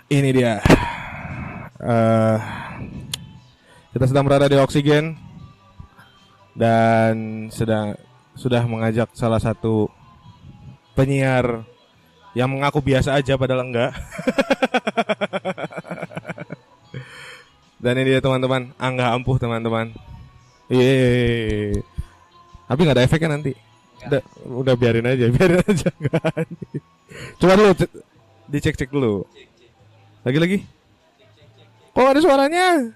Ini dia. Eh, kita sedang berada di Oksigen dan sudah mengajak salah satu penyiar yang mengaku biasa aja padahal enggak. Dan ini dia teman-teman, Angga Ampuh teman-teman. Yeay. Tapi nggak ada efeknya nanti. Udah biarin aja. Coba dulu dicek dulu. Lagi. Kok ada suaranya?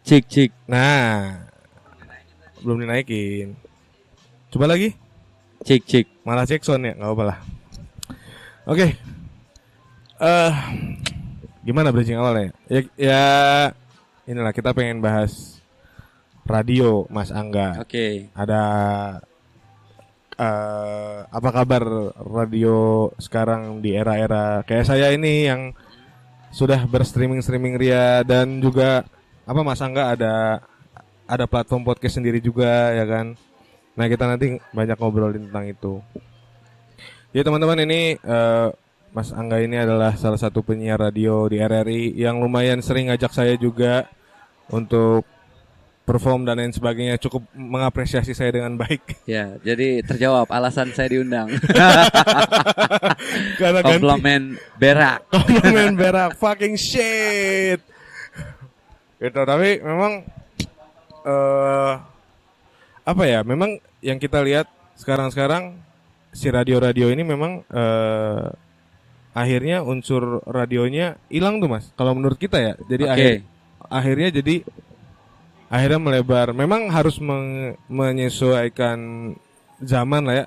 Cik. Nah, belum dinaikin. Coba lagi. Cik. Malah cek sound ya, nggak apa-apa lah. Oke. Gimana bridging awalnya? Ya, inilah kita pengen bahas radio, Mas Angga. Oke. Ada apa kabar radio sekarang di era-era kayak saya ini yang sudah berstreaming ria, dan juga apa Mas Angga ada platform podcast sendiri juga ya kan. Nah, kita nanti banyak ngobrolin tentang itu. Ya teman-teman, ini Mas Angga ini adalah salah satu penyiar radio di RRI yang lumayan sering ngajak saya juga untuk perform dan lain sebagainya, cukup mengapresiasi saya dengan baik. Ya, jadi terjawab alasan saya diundang. Karena Komplomen berak, fucking shit. Gitu, tapi memang apa ya? Memang yang kita lihat sekarang si radio ini memang akhirnya unsur radionya hilang tuh, Mas. Kalau menurut kita ya. Jadi akhirnya melebar. Memang harus menyesuaikan zaman lah ya.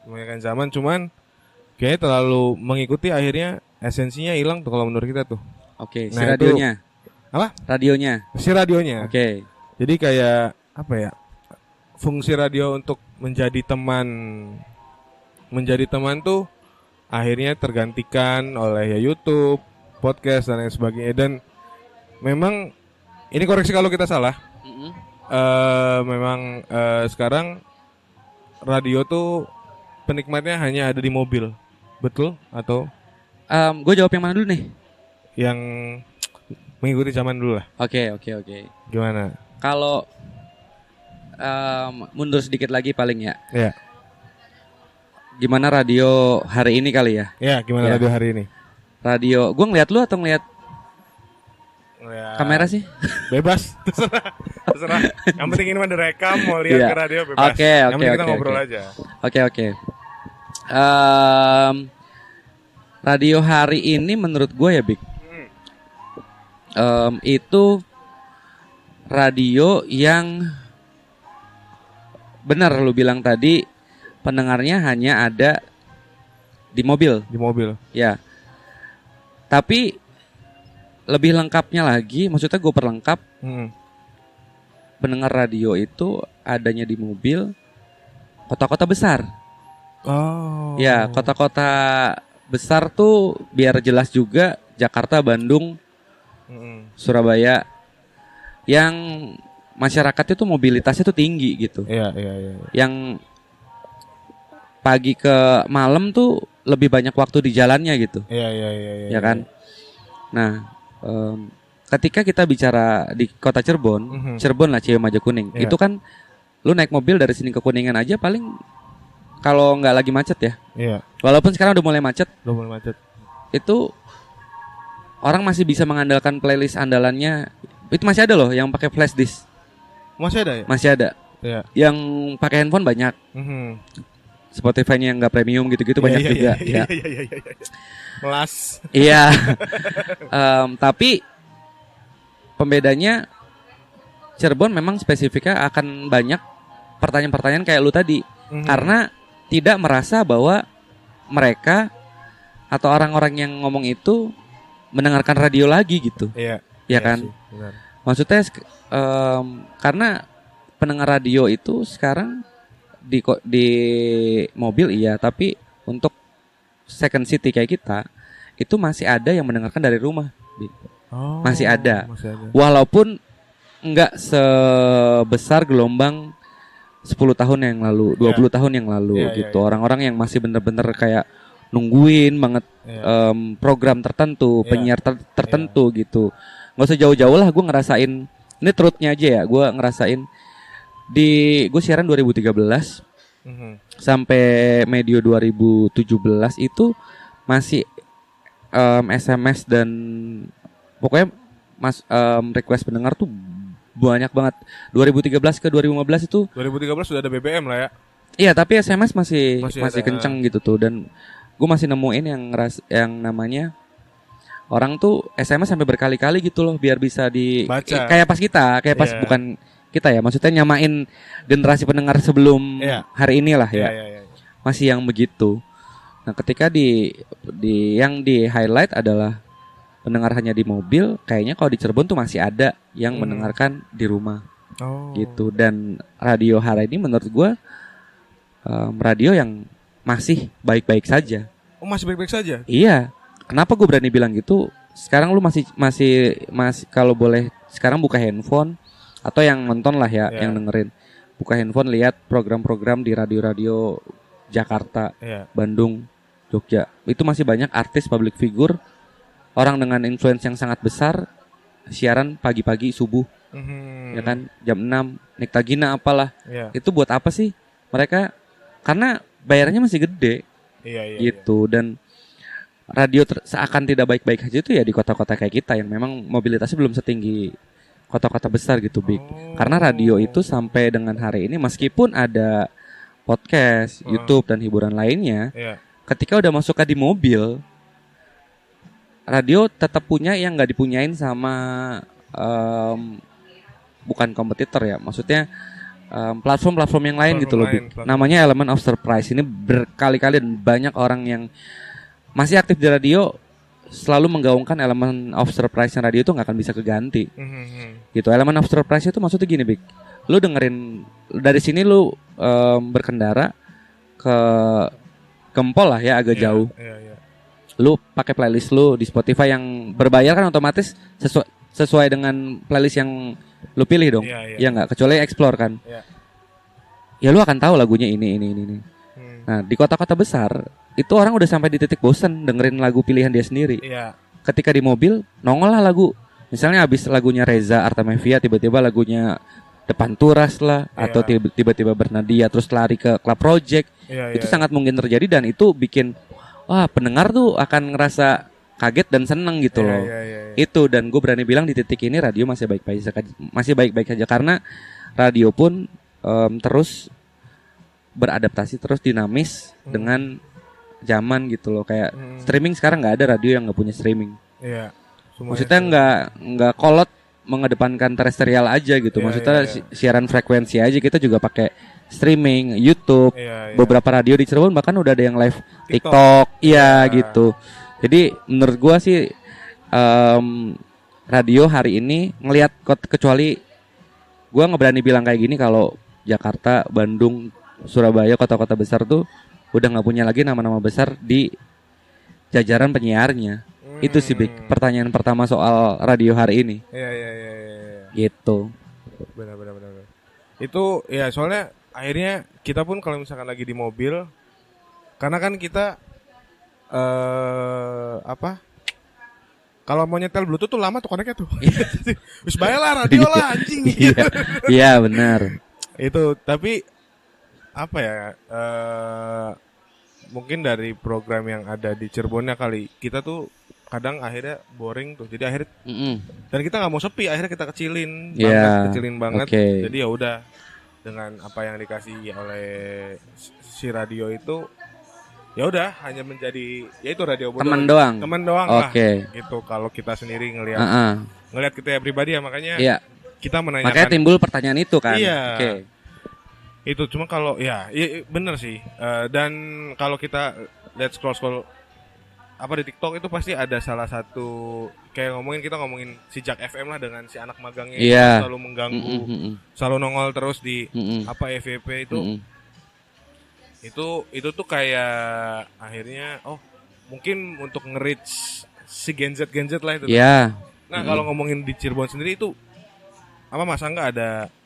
Menyesuaikan zaman, cuman kayaknya terlalu mengikuti, akhirnya esensinya hilang tuh kalau menurut kita tuh. Oke, si radionya. Apa? Radionya. Si radionya. Oke. Jadi kayak apa ya? Fungsi radio untuk menjadi teman tuh akhirnya tergantikan oleh ya YouTube, podcast dan lain sebagainya. Dan memang ini koreksi kalau kita salah. Memang sekarang radio tuh penikmatnya hanya ada di mobil, betul atau? Gue jawab yang mana dulu nih? Yang mengikuti zaman dulu lah. Oke. Gimana? Kalau mundur sedikit lagi paling ya. Ya. Gimana radio hari ini kali ya? Ya, gimana radio hari ini? Radio, gue ngeliat lu atau ngeliat kamera sih? Bebas, terserah. Yang penting ini mah direkam, mau lihat ke radio bebas. Yang penting kita ngobrol aja. Oke. Radio hari ini menurut gue ya, Bik, itu radio yang benar lu bilang tadi, pendengarnya hanya ada di mobil. Ya. Tapi lebih lengkapnya lagi, maksudnya gue perlengkap. Pendengar radio itu adanya di mobil, kota-kota besar. Oh. Ya, kota-kota besar tuh biar jelas juga, Jakarta, Bandung, Surabaya, yang masyarakatnya tuh mobilitasnya tuh tinggi gitu. Iya. Yang pagi ke malam tuh lebih banyak waktu di jalannya gitu. Iya. Ya kan? Nah, ketika kita bicara di kota Cirebon, Cirebon lah, Cimaja Kuning, itu kan lu naik mobil dari sini ke Kuningan aja paling kalau nggak lagi macet ya. Iya. Walaupun sekarang udah mulai macet. Itu orang masih bisa mengandalkan playlist andalannya. Itu masih ada loh yang pakai flash disk. Masih ada ya? Masih ada. Iya. Yang pakai handphone banyak. Spotify-nya yang nggak premium gitu-gitu banyak juga. Iya. Kelas. Iya. Tapi pembedanya Cirebon memang spesifiknya akan banyak pertanyaan-pertanyaan kayak lu tadi. Karena tidak merasa bahwa mereka atau orang-orang yang ngomong itu mendengarkan radio lagi gitu. Iya. Ya kan? Benar. Maksudnya karena pendengar radio itu sekarang di mobil iya, tapi untuk second city kayak kita itu masih ada yang mendengarkan dari rumah. Masih ada. Walaupun enggak sebesar gelombang 10 tahun yang lalu, 20 tahun yang lalu gitu. Orang-orang yang masih bener-bener kayak nungguin banget Iya. program tertentu, Iya. penyiar tertentu gitu. Nggak usah jauh-jauh lah, gue ngerasain. Ini truthnya aja ya, gue ngerasain gue siaran 2013 Mhm. sampai medio 2017 itu masih SMS dan pokoknya request pendengar tuh banyak banget. 2013 ke 2015 itu 2013 sudah ada BBM lah ya. iya, tapi SMS masih Masih masih ada. kenceng gitu tuh. Dan gue masih nemuin yang namanya orang tuh SMS sampai berkali-kali gitu loh biar bisa Baca. kayak pas Iya. bukan kita ya, maksudnya nyamain generasi pendengar sebelum Iya. hari inilah ya. Iya. Masih yang begitu. Nah, ketika yang di highlight adalah pendengar hanya di mobil, kayaknya kalau di Cirebon tuh masih ada yang mendengarkan di rumah. Oh. Gitu. Dan radio hari ini menurut gue radio yang masih baik-baik saja. Oh, masih baik-baik saja. Iya. Kenapa gue berani bilang gitu? Sekarang lu masih kalau boleh sekarang buka handphone atau yang nonton lah ya, Yeah. yang dengerin. Buka handphone, lihat program-program di radio-radio Jakarta, Iya. Bandung, Jogja. Itu masih banyak artis public figure, orang dengan influence yang sangat besar siaran pagi-pagi subuh, ya kan, jam 6, Nikta Gina apalah. Iya. Itu buat apa sih? Mereka karena bayarannya masih gede. Iya. Gitu. Dan radio seakan tidak baik-baik aja itu ya di kota-kota kayak kita yang memang mobilitasnya belum setinggi kota-kota besar gitu, Big. Karena radio itu sampai dengan hari ini meskipun ada podcast, YouTube dan hiburan lainnya, Iya. ketika udah masuk ke di mobil, radio tetap punya yang nggak dipunyain sama bukan kompetitor ya, maksudnya platform-platform yang lain gitu loh, Big. Namanya Element of Surprise. Ini berkali-kali dan banyak orang yang masih aktif di radio selalu menggaungkan elemen of surprise yang radio itu nggak akan bisa keganti. Gitu. Elemen of surprise itu maksudnya gini, Big. Lu dengerin dari sini lu berkendara ke Gempol lah ya, agak jauh. Iya. Lu pakai playlist lu di Spotify yang berbayar kan otomatis sesuai dengan playlist yang lu pilih dong. Iya nggak? Kecuali explore kan. Iya. Ya lu akan tahu lagunya ini. Nah, di kota-kota besar itu orang udah sampai di titik bosen dengerin lagu pilihan dia sendiri. Iya. Ketika di mobil nongol lah lagu. Misalnya habis lagunya Reza Artamevia, tiba-tiba lagunya Depan Turas lah, atau tiba-tiba Bernadia terus lari ke Club Project. Itu sangat mungkin terjadi dan itu bikin pendengar tuh akan ngerasa kaget dan seneng gitu loh. Itu, dan gue berani bilang di titik ini radio masih baik-baik saja karena radio pun terus beradaptasi, terus dinamis dengan zaman gitu loh. Kayak streaming sekarang nggak ada radio yang nggak punya streaming. Iya. Maksudnya nggak kolot mengedepankan terestrial aja gitu. Maksudnya siaran frekuensi aja, kita juga pakai streaming, YouTube. Beberapa radio di Cirebon bahkan udah ada yang live TikTok. Iya gitu. Jadi menurut gua sih radio hari ini ngelihat, kecuali gua nggak berani bilang kayak gini kalau Jakarta, Bandung, Surabaya, kota-kota besar tuh udah nggak punya lagi nama-nama besar di jajaran penyiarnya. Itu sih, Big, pertanyaan pertama soal radio hari ini. Iya. Gitu. Benar. Itu ya, soalnya akhirnya kita pun kalau misalkan lagi di mobil, karena kan kita kalau mau nyetel Bluetooth tuh lama tuh koneknya tuh. Wis bae lah radio lah anjing. Iya, benar. Itu tapi apa ya? Mungkin dari program yang ada di Cirebonnya kali, kita tuh kadang akhirnya boring tuh. Jadi akhirnya dan kita nggak mau sepi, akhirnya kita kecilin banget. Okay. Jadi ya udah, dengan apa yang dikasih oleh si radio itu, ya udah hanya menjadi ya itu radio teman doang lah gitu. Kalau kita sendiri ngelihat kita ya pribadi ya, makanya kita menanyakan, makanya timbul pertanyaan itu kan. Itu cuma kalau ya bener sih. Dan kalau kita lihat scroll apa di TikTok itu pasti ada salah satu kayak kita ngomongin si Jak FM lah dengan si anak magangnya selalu mengganggu, selalu nongol terus di FYP itu tuh kayak akhirnya mungkin untuk nge-reach si Gen Z lah itu. Nah, kalau ngomongin di Cirebon sendiri itu Mas Angga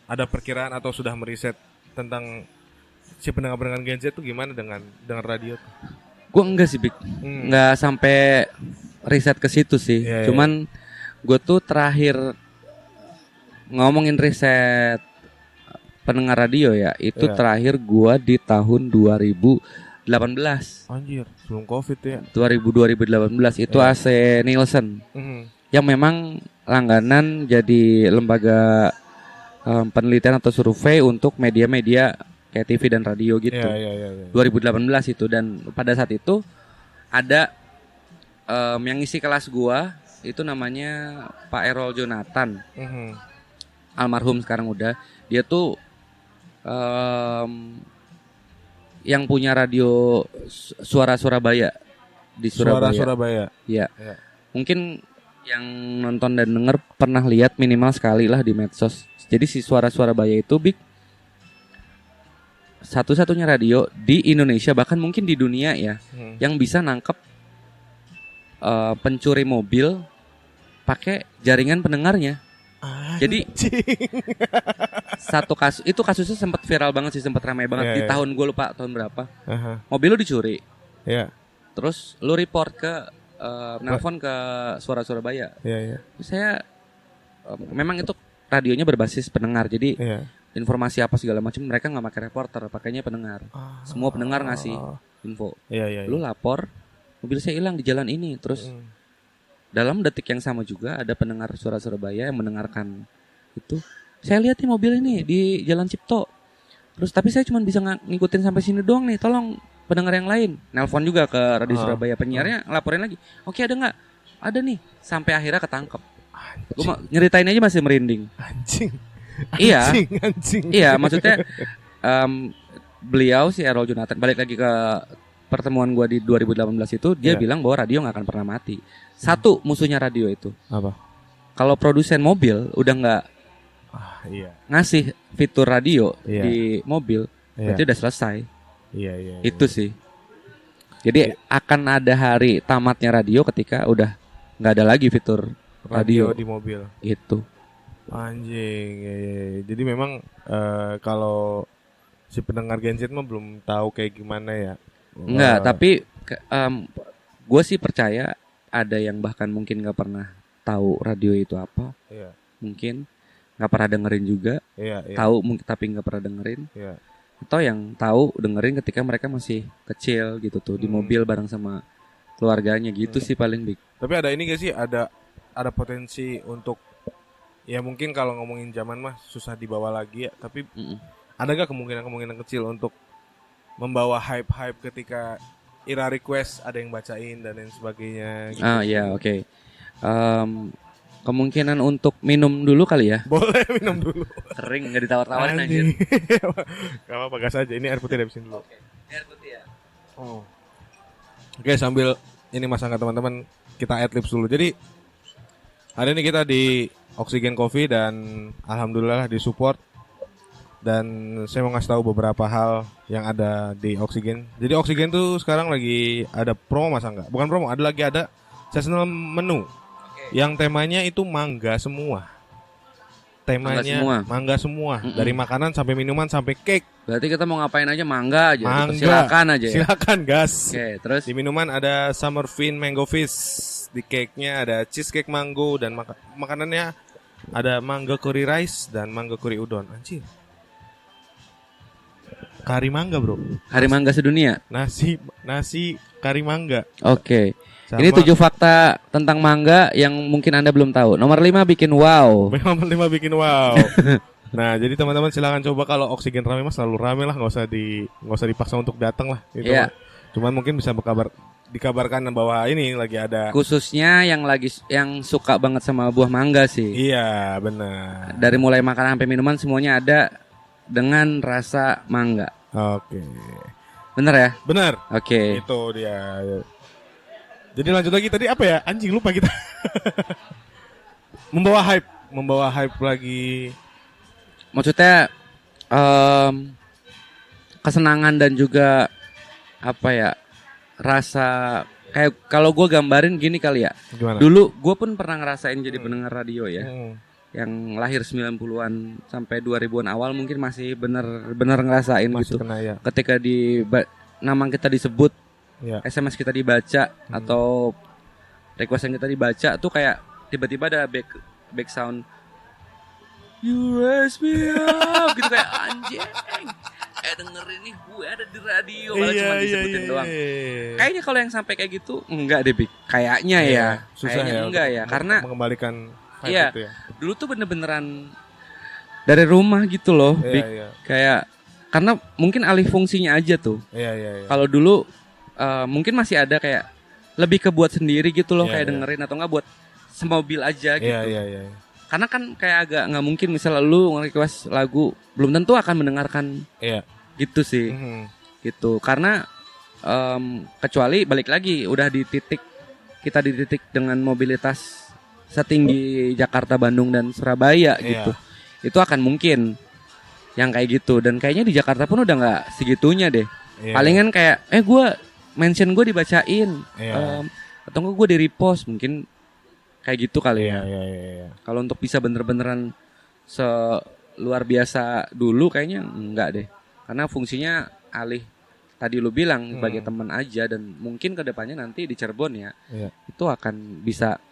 ada perkiraan atau sudah meriset tentang si pendengar Gen Z itu gimana dengan radio tuh? Gue enggak sih, Bik. Enggak sampai riset ke situ sih. Iya, iya. Cuman gue tuh terakhir ngomongin riset pendengar radio ya, itu Iya. terakhir gue di tahun 2018. Anjir, sebelum Covid ya. 2018 itu Iya. AC Nielsen Mhm. yang memang langganan jadi lembaga penelitian atau survei untuk media-media kayak TV dan radio gitu. Iya, iya, iya, iya. 2018 itu, dan pada saat itu ada yang ngisi kelas gua itu namanya Pak Errol Jonathan, Mhm. almarhum sekarang udah. Dia tuh yang punya radio Suara Surabaya di Suara Surabaya. Surabaya. Iya. Iya. Mungkin yang nonton dan denger pernah lihat minimal sekali lah di medsos. Jadi si Suara Surabaya itu Big, satu-satunya radio di Indonesia, bahkan mungkin di dunia ya, yang bisa nangkep pencuri mobil pakai jaringan pendengarnya. Jadi satu kasus itu, kasusnya sempat viral banget sih, sempat ramai banget Iya, di iya. tahun, gue lupa tahun berapa. Aha. Mobil lu dicuri, Iya, terus lu report ke nelpon ke Suara Surabaya. iya, iya. Saya memang itu radionya berbasis pendengar, jadi Iya. informasi apa segala macam mereka nggak pakai reporter, pakainya pendengar. Semua pendengar ngasih info. Iya, iya. Lu lapor mobil saya hilang di jalan ini, terus dalam detik yang sama juga ada pendengar Suara Surabaya yang mendengarkan itu. Saya lihat nih mobil ini di Jalan Cipto. Terus tapi saya cuma bisa ngikutin sampai sini doang nih. Tolong pendengar yang lain. Nelpon juga ke Radio Surabaya, penyiarnya ngelaporin lagi. Oke, ada nggak? Ada nih. Sampai akhirnya ketangkep. Gue nyeritain aja masih merinding. Anjing. Iya. Anjing. Iya, maksudnya beliau si Errol Jonathan, balik lagi ke pertemuan gua di 2018 itu, dia bilang bahwa radio nggak akan pernah mati. Satu musuhnya radio itu, Apa? kalau produsen mobil udah nggak Iya. ngasih fitur radio Iya. di mobil, berarti udah selesai. Iya, iya. Itu sih. Jadi akan ada hari tamatnya radio ketika udah nggak ada lagi fitur radio di mobil. itu. Anjing. Iya, iya, iya. Jadi memang kalau si pendengar Gen Z mah belum tahu kayak gimana ya. Enggak, tapi gue sih percaya ada yang bahkan mungkin nggak pernah tahu radio itu apa. Iya. Mungkin nggak pernah dengerin juga, Iya, iya. tahu mungkin tapi nggak pernah dengerin, Iya. atau yang tahu dengerin ketika mereka masih kecil gitu tuh, di mobil bareng sama keluarganya gitu sih paling big. Tapi ada ini gak sih, ada potensi untuk, ya mungkin kalau ngomongin zaman mah susah dibawa lagi ya, tapi ada gak kemungkinan kecil untuk membawa hype ketika era request ada yang bacain dan lain sebagainya gitu. Ya oke. Kemungkinan untuk minum dulu kali ya. Boleh minum dulu. Kering nggak ditawar-tawarin Anjing. anjir. Gak apa-apa, gas aja. Ini air putih dihabisin dulu. Air putih ya. Oke, sambil ini Mas Angga teman-teman, kita adlibs dulu. Jadi hari ini kita di Oksigen Coffee dan alhamdulillah disupport. Dan saya mau ngasih tahu beberapa hal yang ada di Oksigen. Jadi Oksigen tuh sekarang lagi ada promo Mas Angga. Bukan promo, ada seasonal menu. Yang temanya itu mangga semua. Temanya mangga semua. Dari makanan sampai minuman sampai cake. Berarti kita mau ngapain aja mangga aja. Mangga. Silakan aja ya. Silakan gas. Oke, terus Di minuman ada Summer Fin Mango Fish. Di cake-nya ada cheesecake mango. Dan makanannya ada mangga curry rice dan mangga curry udon. Anjir, kari mangga bro. hari mangga sedunia. Nasi kari mangga. Oke. Sama- Ini 7 fakta tentang mangga yang mungkin Anda belum tahu. Nomor 5 bikin wow. Memang 5 bikin wow. Nah, jadi teman-teman silakan coba. Kalau Oksigen rame mas selalu rame lah, nggak usah dipaksa untuk datang lah. Gitu. Iya. Cuman mungkin bisa dikabarkan bahwa ini lagi ada. Khususnya yang suka banget sama buah mangga sih. Iya, benar. Dari mulai makanan sampai minuman semuanya ada dengan rasa mangga. Oke. Bener ya? Benar. Oke. Itu dia. Jadi lanjut lagi tadi apa ya? Anjing lupa kita. membawa hype lagi. Maksudnya kesenangan dan juga apa ya, rasa kayak kalau gue gambarin gini kali ya. Gimana? Dulu gue pun pernah ngerasain jadi pendengar radio ya. Yang lahir 90-an sampai 2000-an awal mungkin masih bener-bener ngerasain Masih gitu. kena ya. Ketika nama kita disebut Iya. SMS kita dibaca atau request yang kita dibaca tuh kayak tiba-tiba ada back sound You raise me up gitu kayak anjing. Dengerin nih gue ada di radio malah cuma disebutin doang. Kayaknya kalau yang sampai kayak gitu enggak deh, Bik. Kayaknya ya. Susah kayaknya ya enggak ya karena mengembalikan vibe iya, itu ya. dulu tuh bener-beneran dari rumah gitu loh, Bik. Kayak karena mungkin alih fungsinya aja tuh. Iya. Kalau dulu mungkin masih ada kayak lebih ke buat sendiri gitu loh, kayak dengerin atau enggak buat semobil aja gitu. Iya. Karena kan kayak agak nggak mungkin misalnya lu nge-request lagu belum tentu akan mendengarkan gitu sih gitu karena kecuali balik lagi udah kita di titik dengan mobilitas setinggi Jakarta, Bandung dan Surabaya gitu itu akan mungkin yang kayak gitu dan kayaknya di Jakarta pun udah nggak segitunya deh palingan kayak gue mention gue dibacain atau enggak gue di repost mungkin kayak gitu kali ya. Kalau untuk bisa bener-beneran luar biasa dulu kayaknya enggak deh. Karena fungsinya alih tadi lu bilang sebagai teman aja dan mungkin kedepannya nanti di Cirebon ya itu akan bisa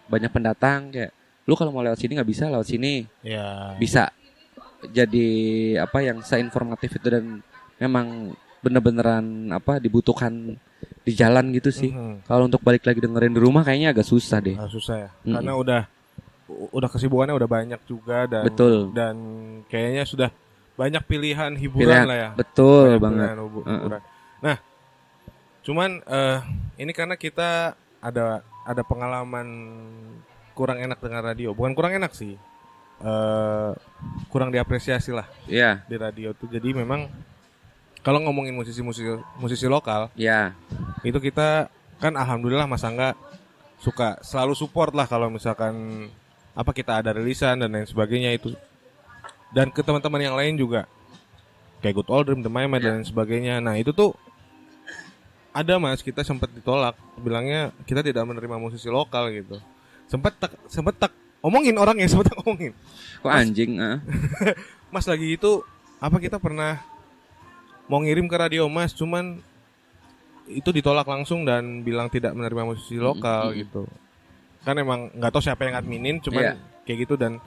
banyak pendatang kayak lu kalau mau lewat sini nggak bisa lewat sini bisa jadi apa yang seinformatif itu dan memang bener-beneran apa dibutuhkan di jalan gitu sih. Kalau untuk balik lagi dengerin di rumah kayaknya agak susah deh. Susah ya. Karena udah kesibukannya udah banyak juga dan betul. Dan kayaknya sudah banyak pilihan hiburan lah ya. Betul banget. Nah, cuman ini karena kita ada pengalaman kurang enak dengan radio. Bukan kurang enak sih. Kurang diapresiasi lah. Di radio tuh. Jadi memang kalau ngomongin musisi lokal, itu kita kan alhamdulillah Mas Angga suka selalu support lah kalau misalkan apa kita ada rilisan dan lain sebagainya itu. Dan ke teman-teman yang lain juga kayak Good Old Dream, The Maimed dan lain sebagainya. Nah itu tuh ada Mas kita sempat ditolak, bilangnya kita tidak menerima musisi lokal gitu. Sempat omongin orangnya sempat ngomongin. Kok anjing? Mas lagi itu apa kita pernah mau ngirim ke radio Mas, cuman itu ditolak langsung dan bilang tidak menerima musisi lokal gitu. Kan emang nggak tahu siapa yang adminin, cuman kayak gitu dan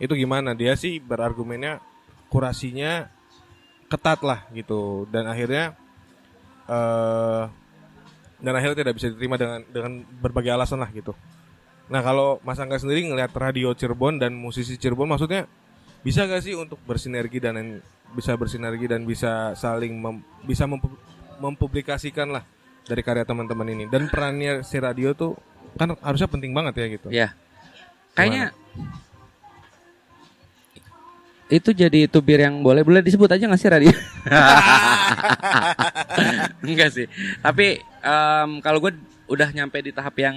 itu gimana? Dia sih berargumennya kurasinya ketat lah gitu dan akhirnya tidak bisa diterima dengan berbagai alasan lah gitu. Nah kalau Mas Angga sendiri ngelihat radio Cirebon dan musisi Cirebon maksudnya bisa gak sih untuk bersinergi dan bisa saling mempublikasikan lah dari karya teman-teman ini dan perannya si radio tuh kan harusnya penting banget ya gitu. Ya. Kayaknya itu jadi tubir yang boleh disebut aja nggak sih radio? Enggak sih. Tapi kalau gue udah nyampe di tahap yang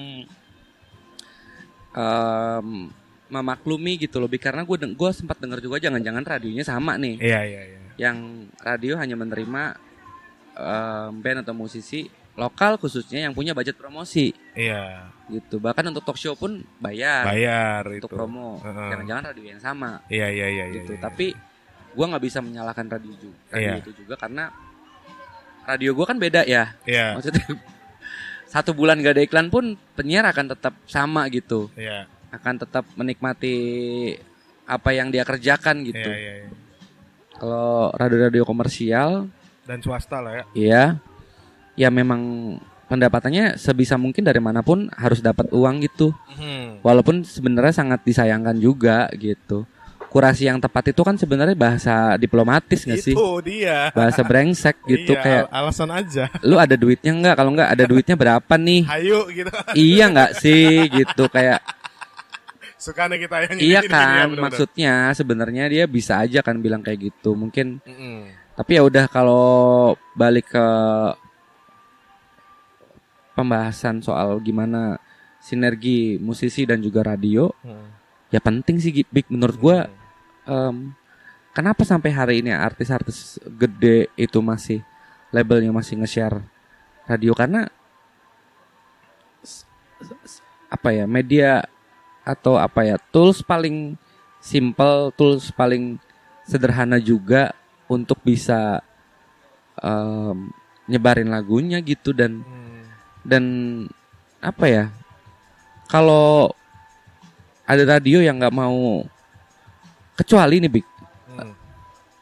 memaklumi gitu lebih karena gue sempat dengar juga jangan-jangan radionya sama nih. Iya. Yang radio hanya menerima band atau musisi lokal khususnya yang punya budget promosi. Iya. Gitu. Bahkan untuk talk show pun bayar untuk itu. promo. Jangan-jangan radio yang sama. Iya. Gitu. Tapi gue nggak bisa menyalahkan radio itu juga karena radio gue kan beda ya. Iya. Maksudnya 1 bulan gak ada iklan pun penyiar akan tetap sama gitu. Iya. Akan tetap menikmati apa yang dia kerjakan gitu. Iya. Kalau radio-radio komersial dan swasta lah ya. Iya. Ya memang pendapatannya sebisa mungkin dari manapun harus dapat uang gitu. Walaupun sebenarnya sangat disayangkan juga gitu. Kurasi yang tepat itu kan sebenarnya bahasa diplomatis nggak sih? Itu dia. Bahasa brengsek gitu kayak. Alasan aja. Lu ada duitnya nggak? Kalau nggak ada duitnya berapa nih? Hayu gitu. Iya nggak sih gitu kayak. Sukanya kita yang iya kan ya, maksudnya sebenarnya dia bisa aja kan bilang kayak gitu mungkin. Tapi ya udah kalau balik ke pembahasan soal gimana sinergi musisi dan juga radio, ya penting sih Big menurut gue. Kenapa sampai hari ini artis-artis gede itu masih labelnya masih nge-share radio karena apa ya media atau apa ya tools paling simple, tools paling sederhana juga untuk bisa nyebarin lagunya gitu dan Hmm. dan apa ya? Kalau ada radio yang nggak mau, kecuali nih Big, Hmm.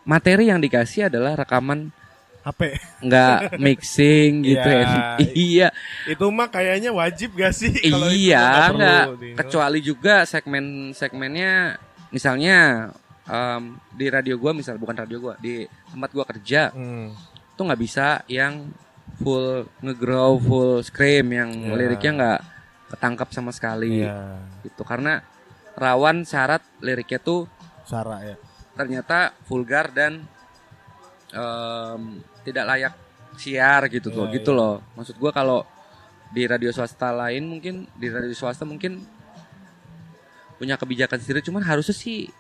materi yang dikasih adalah rekaman, HP. nggak mixing gitu Iya. ya. Iya, Itu mah kayaknya wajib gak sih? Kalau itu iya nggak perlu nggak. di- Kecuali juga segmennya, misalnya di radio gua, misal bukan radio gua, di tempat gua kerja Hmm. tuh nggak bisa yang full ngegrow, full scream, yang Iya. liriknya nggak ketangkap sama sekali. Iya. Gitu, karena rawan syarat liriknya tuh Sarah ya. ternyata vulgar dan tidak layak siar gitu tuh, Iya, gitu iya. loh. Maksud gua kalau di radio swasta lain mungkin, di radio swasta mungkin punya kebijakan sendiri, cuman harusnya sih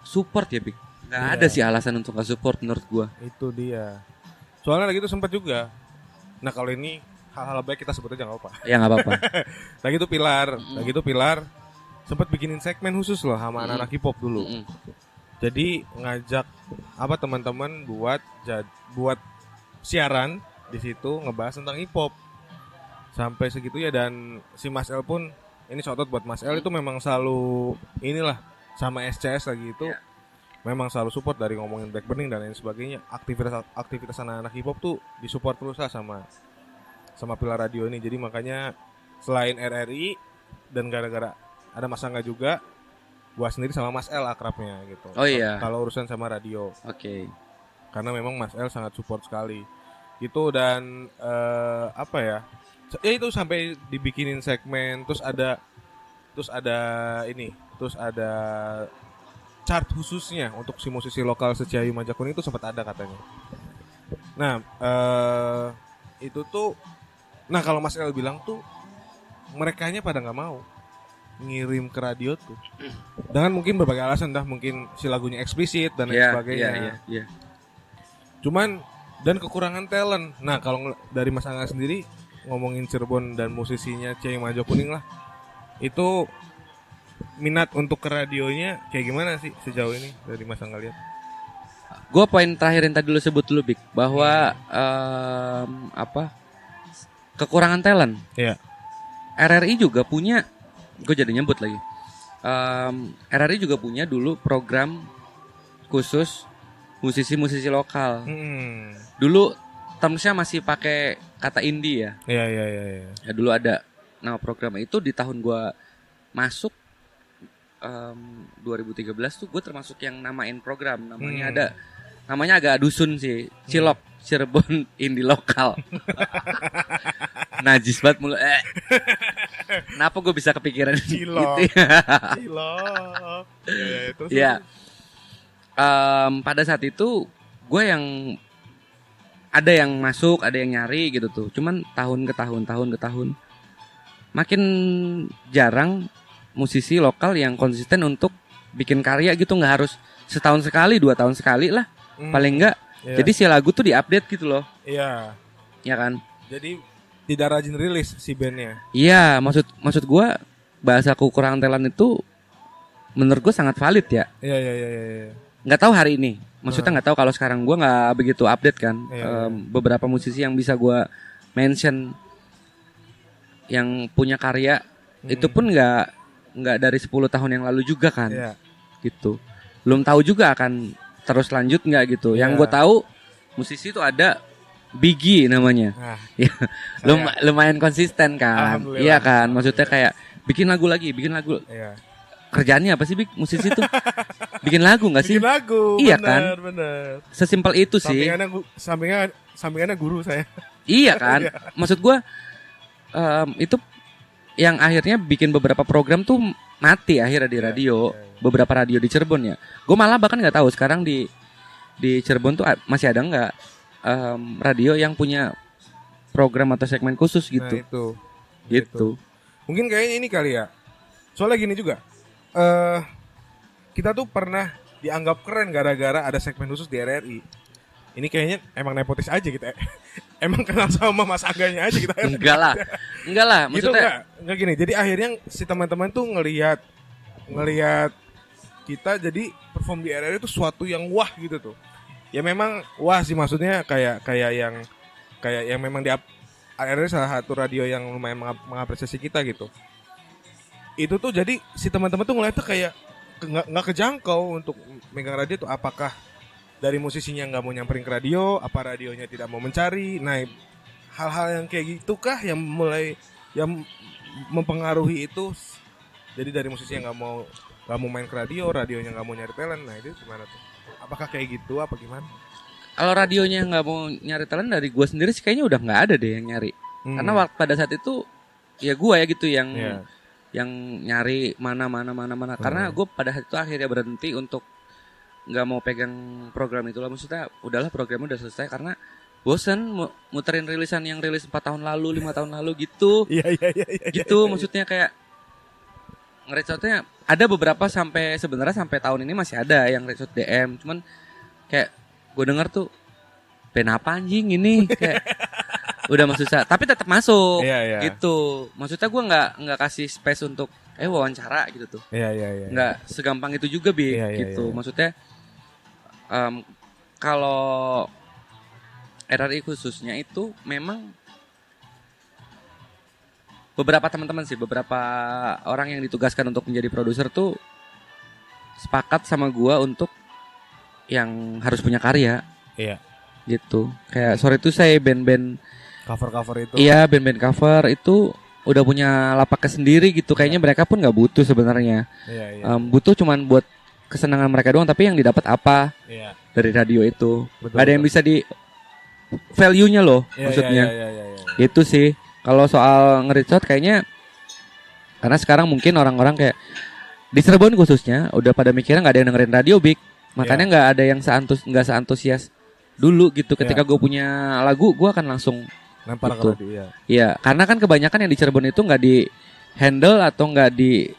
support ya, Bik. Nggak Iya. ada sih alasan untuk nggak support menurut gua. Itu dia. Soalnya lagi itu sempat juga. Nah kalau ini hal-hal baik kita sebut aja nggak apa. Ya nggak apa-apa. Lagi itu Pilar sempat bikinin segmen khusus loh sama anak-anak hip hop dulu. Mm-mm. Jadi ngajak apa teman-teman buat siaran di situ ngebahas tentang hip hop. Sampai segitu ya, dan si Mas El pun, ini shoutout buat Mas El, itu memang selalu inilah sama SCS lagi itu. Ya. Memang selalu support dari ngomongin Black Burning dan lain sebagainya. Aktivitas anak-anak hip hop tuh disupport terus lah sama Pilar Radio ini. Jadi makanya selain RRI dan gara-gara ada Mas Angga juga, gua sendiri sama Mas El akrabnya gitu. Oh iya. Kalau urusan sama radio, Oke. karena memang Mas El sangat support sekali. Gitu, dan apa ya? Ya itu sampai dibikinin segmen, terus ada chart khususnya untuk si musisi lokal Seciayu Majakuning itu sempat ada katanya. Nah, itu tuh, nah kalau Mas El bilang tuh merekanya pada nggak mau ngirim ke radio tuh, dengan mungkin berbagai alasan, dah mungkin si lagunya eksplisit dan lain Iya, sebagainya. iya. Cuman dan kekurangan talent. Nah kalau dari Mas Angga sendiri ngomongin Cirebon dan musisinya Ciayu Majakuning lah, itu minat untuk ke radionya kayak gimana sih sejauh ini dari Mas Angga lihat? Gue poin terakhir yang tadi lu sebut dulu, Bik, bahwa kekurangan talent. Iya. RRI juga punya, gue jadi nyebut lagi. RRI juga punya dulu program khusus musisi-musisi lokal. Dulu termsnya masih pakai kata indie ya. Iya. Ya dulu ada nama program itu di tahun gue masuk 2013 tuh gue termasuk yang namain program, namanya agak dusun sih, Cilok, Cirebon Indie Lokal. Najis banget mulu. Kenapa gue bisa kepikiran Cilok. gitu? Cilok. Terus Ya. Pada saat itu gue yang ada yang masuk, ada yang nyari gitu tuh. Cuman tahun ke tahun makin jarang musisi lokal yang konsisten untuk bikin karya gitu. Nggak harus setahun sekali, 2 tahun sekali lah, paling enggak. Iya. Jadi si lagu tuh diupdate gitu loh, Iya. ya kan? Jadi tidak rajin rilis si bandnya. Iya, maksud gue bahasa kekurangan talent itu menurut gue sangat valid ya. Iya. Nggak tahu hari ini, maksudnya nggak tahu kalau sekarang gue nggak begitu update kan. Iya. Beberapa musisi yang bisa gue mention yang punya karya itu pun nggak dari 10 tahun yang lalu juga kan. Iya. Gitu. Belum tahu juga akan terus lanjut nggak gitu. Yang Iya. gue tahu musisi itu ada Biggie namanya. Nah, Ya, lumayan konsisten kan. Alhamdulillah. Iya kan, maksudnya kayak bikin lagu. iya. Kerjaannya apa sih, Big, musisi tuh? Bikin lagu nggak sih? Bikin lagu. Iya bener. Sesimpel itu sih. Sampingannya guru saya. Iya kan? Iya. Maksud gua itu yang akhirnya bikin beberapa program tuh mati akhirnya di radio. Beberapa radio di Cirebon ya. Gue malah bahkan nggak tahu sekarang di Cirebon tuh masih ada nggak radio yang punya program atau segmen khusus gitu. Nah, itu. Gitu. Mungkin kayaknya ini kali ya. Soalnya gini juga. Kita tuh pernah dianggap keren gara-gara ada segmen khusus di RRI. Ini kayaknya emang nepotis aja kita. Emang kenal sama Mas Angganya aja kita. Enggak lah, Gitu maksudnya enggak gini. Jadi akhirnya si teman-teman tuh ngelihat kita jadi perform di RRI itu suatu yang wah gitu tuh. Ya memang wah sih, maksudnya kayak yang kayak yang memang RRI salah satu radio yang lumayan mengapresiasi kita gitu. Itu tuh jadi si teman-teman tuh ngeliatnya kayak nggak kejangkau untuk megang radio tuh, apakah dari musisinya nggak mau nyamperin ke radio, apa radionya tidak mau mencari. Nah, hal-hal yang kayak gitu kah yang mulai yang mempengaruhi itu. Jadi dari musisi yang nggak mau main ke radio, radionya nggak mau nyari talent. Nah, itu gimana tuh? Apakah kayak gitu apa gimana? Kalau radionya nggak mau nyari talent, dari gue sendiri sih kayaknya udah nggak ada deh yang nyari. Karena waktu pada saat itu ya gue ya gitu yang nyari mana. Karena gue pada saat itu akhirnya berhenti untuk nggak mau pegang program itu lah. Maksudnya udahlah, programnya udah selesai karena bosen muterin rilisan yang rilis 4 tahun lalu, 5 tahun lalu gitu. Iya. Gitu maksudnya kayak nge-reachotnya ada beberapa sampai tahun ini masih ada yang reachot DM. Cuman kayak gue denger tuh band apa anjing ini kayak udah susah, tapi tetap masuk gitu. Maksudnya gue nggak kasih space untuk wawancara gitu tuh. Nggak segampang itu juga gitu. Maksudnya kalau RRI khususnya itu memang beberapa teman-teman sih, beberapa orang yang ditugaskan untuk menjadi produser tuh sepakat sama gue untuk yang harus punya karya. Iya. Gitu. Kayak sore itu saya band-band cover itu. Iya, band-band cover itu udah punya lapaknya sendiri gitu. Kayaknya mereka pun nggak butuh sebenarnya. Iya. Butuh cuman buat kesenangan mereka doang. Tapi yang didapat apa dari radio itu? Betul, ada yang bisa di value-nya loh, maksudnya. Iya. Itu sih. Kalau soal nge-reachot kayaknya karena sekarang mungkin orang-orang kayak di Cirebon khususnya udah pada mikirnya nggak ada yang dengerin radio Big. Makanya nggak ada yang nggak seantusias dulu gitu. Ketika gue punya lagu, gue akan langsung lempar gitu. ke radio. Iya, karena kan kebanyakan yang di Cirebon itu nggak di handle atau nggak di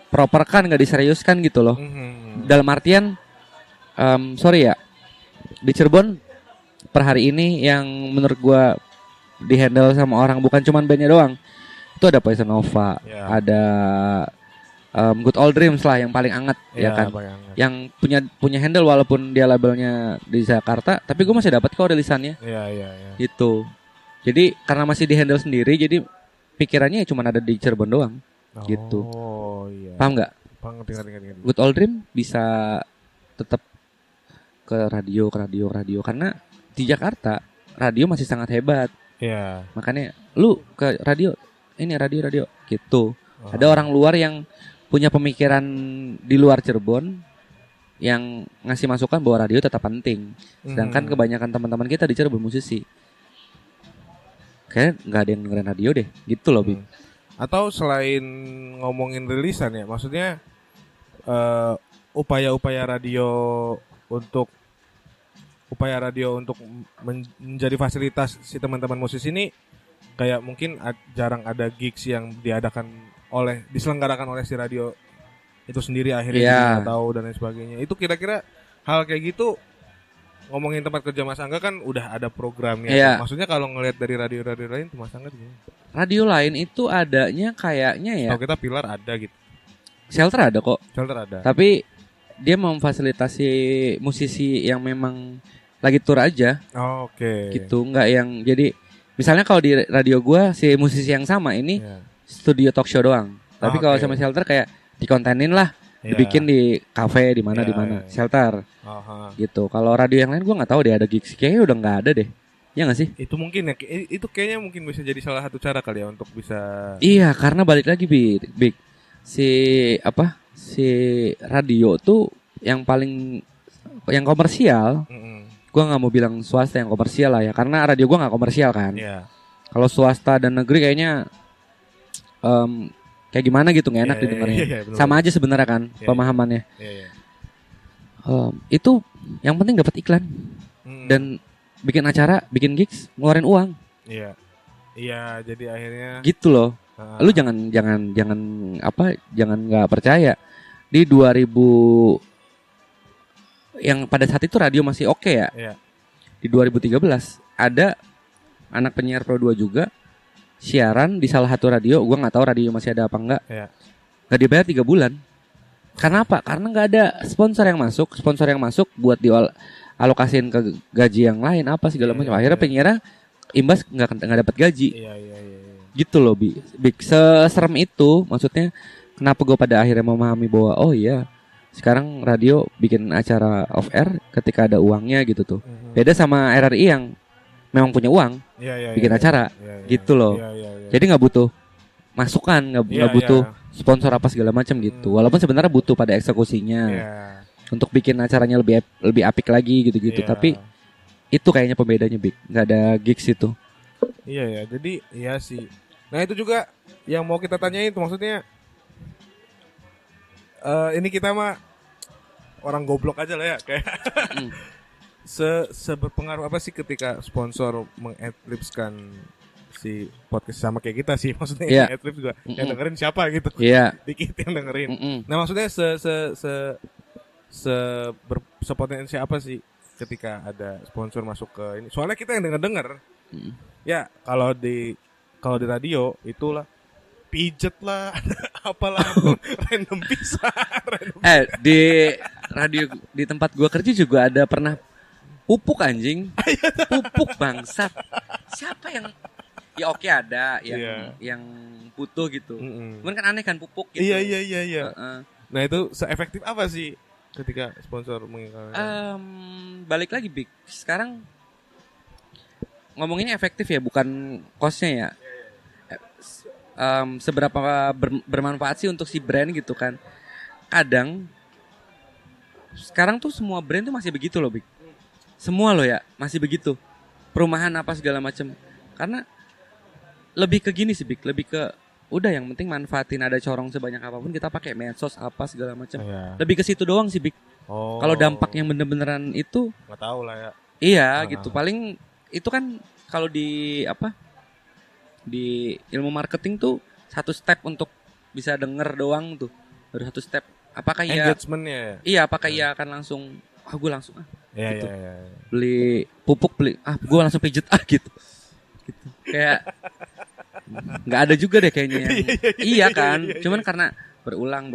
properkan, nggak diseriuskan gitu loh. Dalam artian, sorry ya, di Cirebon per hari ini yang menurut gue di handle sama orang bukan cuman bandnya doang. Itu ada Poison Nova, ada Good Old Dreams lah yang paling anget ya kan. Yang punya handle walaupun dia labelnya di Jakarta, tapi gue masih dapat kok rilisannya. Iya. Gitu. Jadi karena masih di handle sendiri, jadi pikirannya cuma ada di Cirebon doang. Gitu. Oh iya. Paham nggak? Paham, ngerti. Good Old Dream bisa tetap ke radio karena di Jakarta radio masih sangat hebat. Iya. Makanya lu ke radio gitu. Ada orang luar yang punya pemikiran di luar Cirebon yang ngasih masukan bahwa radio tetap penting. Sedangkan kebanyakan teman-teman kita di Cirebon musisi kayaknya nggak ada yang dengerin radio deh, gitu loh, Bing. Atau selain ngomongin rilisan ya, maksudnya upaya radio untuk menjadi fasilitas si teman-teman musisi ini, kayak mungkin jarang ada gigs yang diselenggarakan oleh si radio itu sendiri akhirnya nggak tahu dan lain sebagainya. Itu kira-kira hal kayak gitu, ngomongin tempat kerja Mas Angga kan udah ada programnya. Maksudnya kalau ngelihat dari radio-radio lain tuh Mas Angga gimana? Radio lain itu adanya kayaknya ya. Kalau kita Pilar ada gitu. Shelter ada kok. Shelter ada. Tapi dia memfasilitasi musisi yang memang lagi tour aja. Oh, oke. Gitu, nggak yang jadi misalnya kalau di radio gua si musisi yang sama ini studio talk show doang. Tapi kalau sama Shelter kayak dikontenin lah, dibikin di kafe di mana Shelter. Gitu. Kalau radio yang lain gua nggak tahu deh ada gigs, kayaknya udah nggak ada deh. Ya nggak sih? Itu mungkin ya, itu kayaknya mungkin bisa jadi salah satu cara kali ya untuk bisa. Iya, karena balik lagi Big. Si radio tuh yang komersial. Gua nggak mau bilang swasta yang komersial lah ya, karena radio gua nggak komersial kan. Kalau swasta dan negeri kayaknya kayak gimana gitu, nggak enak didengarnya. Sama aja sebenarnya kan pemahamannya. Itu yang penting dapat iklan dan bikin acara, bikin gigs, ngeluarin uang. Iya, jadi akhirnya gitu loh. Lu jangan nggak percaya. Di 2000 yang pada saat itu radio masih oke ya. Di 2013 ada anak penyiar Pro 2 juga siaran di salah satu radio. Gua nggak tahu radio masih ada apa enggak. Nggak dibayar 3 bulan. Karena apa? Karena nggak ada sponsor yang masuk buat alokasiin ke gaji yang lain apa segala macam. Akhirnya penyiarnya imbas nggak dapat gaji. Iya. Gitu loh, seserem itu. Maksudnya kenapa gue pada akhirnya memahami bahwa oh iya, sekarang radio bikin acara off air ketika ada uangnya gitu tuh. Beda sama RRI yang memang punya uang, bikin acara, gitu loh. Jadi nggak butuh masukan, nggak butuh sponsor apa segala macam gitu. Walaupun sebenarnya butuh pada eksekusinya untuk bikin acaranya lebih apik lagi gitu-gitu. Tapi itu kayaknya pembedanya, Big. Nggak ada gigs itu. Iya, jadi iya sih. Nah itu juga yang mau kita tanyain itu, maksudnya ini kita mah orang goblok aja lah ya, kayak seberpengaruh apa sih ketika sponsor mengadlibskan si podcast sama kayak kita sih, maksudnya adlibs juga yang dengerin siapa gitu, dikit yang dengerin. Nah maksudnya sepotensi apa sih ketika ada sponsor masuk ke ini? Soalnya kita yang denger ya kalau di radio itulah pijet lah, apalah random bisa. Di radio di tempat gua kerja juga ada pernah pupuk anjing. Pupuk bangsat. Siapa yang ya oke ada yang butuh gitu. Cuman kan aneh kan pupuk gitu. Iya. Nah itu seefektif apa sih ketika sponsor mengiklankan? Balik lagi, Big. Sekarang ngomonginnya efektif ya, bukan costnya ya. Seberapa bermanfaat sih untuk si brand gitu kan. Kadang sekarang tuh semua brand tuh masih begitu loh, Big. Semua loh ya masih begitu. Perumahan apa segala macam. Karena lebih ke gini sih, Big. Lebih ke udah yang penting manfaatin, ada corong sebanyak apapun kita pakai medsos apa segala macam. Lebih ke situ doang sih, Big. Kalau dampak yang bener-beneran itu nggak tahu lah ya. Iya gitu. Paling itu kan kalau di di ilmu marketing tuh satu step untuk bisa denger doang tuh, baru satu step. Apakah engagementnya? Iya, apakah ia akan langsung gue langsung gitu. Beli pupuk, gue langsung pijet gitu. Kayak nggak ada juga deh kayaknya yang iya kan. Cuman karena berulang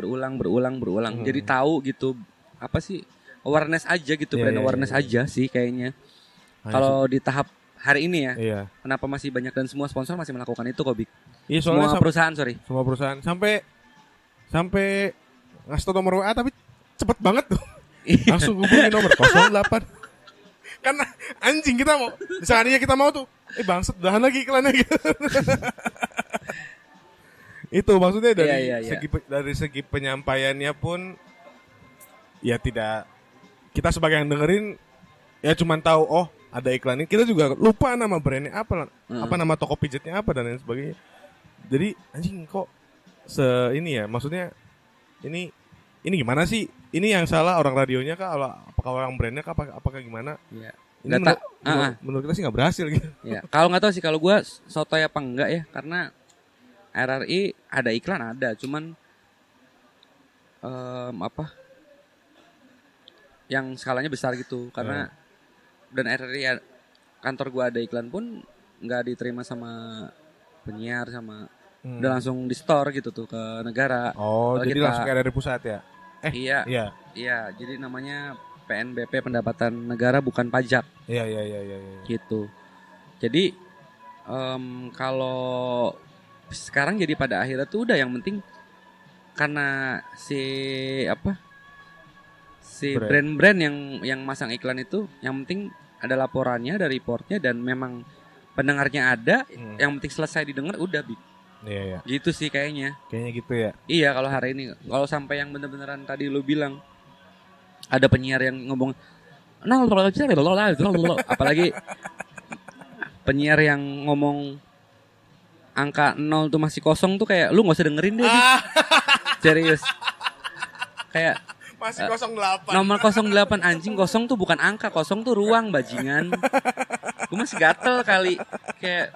jadi tahu gitu apa sih, awareness aja gitu, brand awareness aja sih kayaknya. Kalau di tahap hari ini ya, kenapa masih banyak dan semua sponsor masih melakukan itu kok, Big? Iya, semua perusahaan sampai ngasih tau nomor WA tapi cepet banget tuh. Langsung hubungi nomor 08. Karena anjing kita mau, misalnya kita mau tuh, bangsat udahan lagi iklannya gitu. Itu maksudnya dari segi penyampaiannya pun ya tidak, kita sebagai yang dengerin ya cuman tahu ada iklan ini, kita juga lupa nama brandnya apa nama toko pijetnya apa dan lain sebagainya. Jadi anjing kok ini ya, maksudnya ini gimana sih? Ini yang salah orang radionya kah? Apakah orang brandnya kah? Apakah gimana? Ya. Ini menurut kita sih nggak berhasil gitu. Ya. Kalau nggak tahu sih, kalau gue sotoy apa enggak ya, karena RRI ada iklan ada, cuman yang skalanya besar gitu, karena dan RRI kantor gua ada iklan pun nggak diterima sama penyiar sama udah langsung di store gitu tuh ke negara. Jadi langsung ke RRI pusat ya? Iya, jadi namanya PNBP, pendapatan negara bukan pajak. Iya. Gitu. Jadi kalau sekarang jadi pada akhirnya tuh udah yang penting karena si brand-brand yang masang iklan itu, yang penting ada laporannya, ada reportnya, dan memang pendengarnya ada, yang penting selesai didengar udah, Big. Iya. Gitu sih kayaknya gitu ya. Iya, kalau hari ini, kalau sampai yang bener-beneran tadi lu bilang ada penyiar yang ngomong apalagi penyiar yang ngomong angka 0 tuh masih kosong tuh, kayak lu nggak usah dengerin deh. Serius. Kayak masih 08. Nomor 08 anjing, kosong tuh bukan angka, kosong tuh ruang bajingan. Gue masih gatel kali. Kayak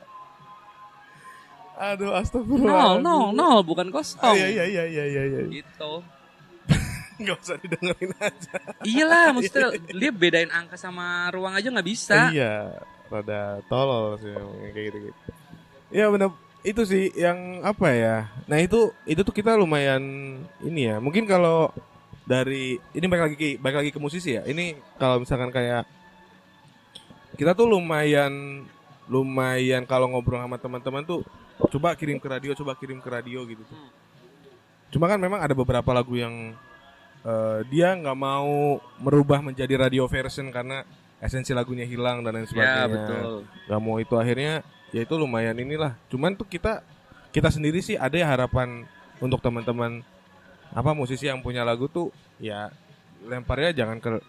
aduh, astagfirullah. Nol, bukan kosong. Iya. Gitu. Gak usah didengerin aja. Iyalah, maksudnya dia bedain angka sama ruang aja nggak bisa. Iya, rada tolol sih kayak gitu. Iya benar, itu sih yang apa ya. Nah itu tuh kita lumayan ini ya. Mungkin kalau dari ini balik lagi ke musisi ya. Ini kalau misalkan kayak kita tuh lumayan kalau ngobrol sama teman-teman tuh coba kirim ke radio gitu tuh. Cuma kan memang ada beberapa lagu yang dia nggak mau merubah menjadi radio version karena esensi lagunya hilang dan lain sebagainya. Ya, betul. Nggak mau itu, akhirnya ya itu lumayan inilah. Cuman tuh kita sendiri sih ada ya harapan untuk teman-teman musisi yang punya lagu tuh ya lemparnya jangan ke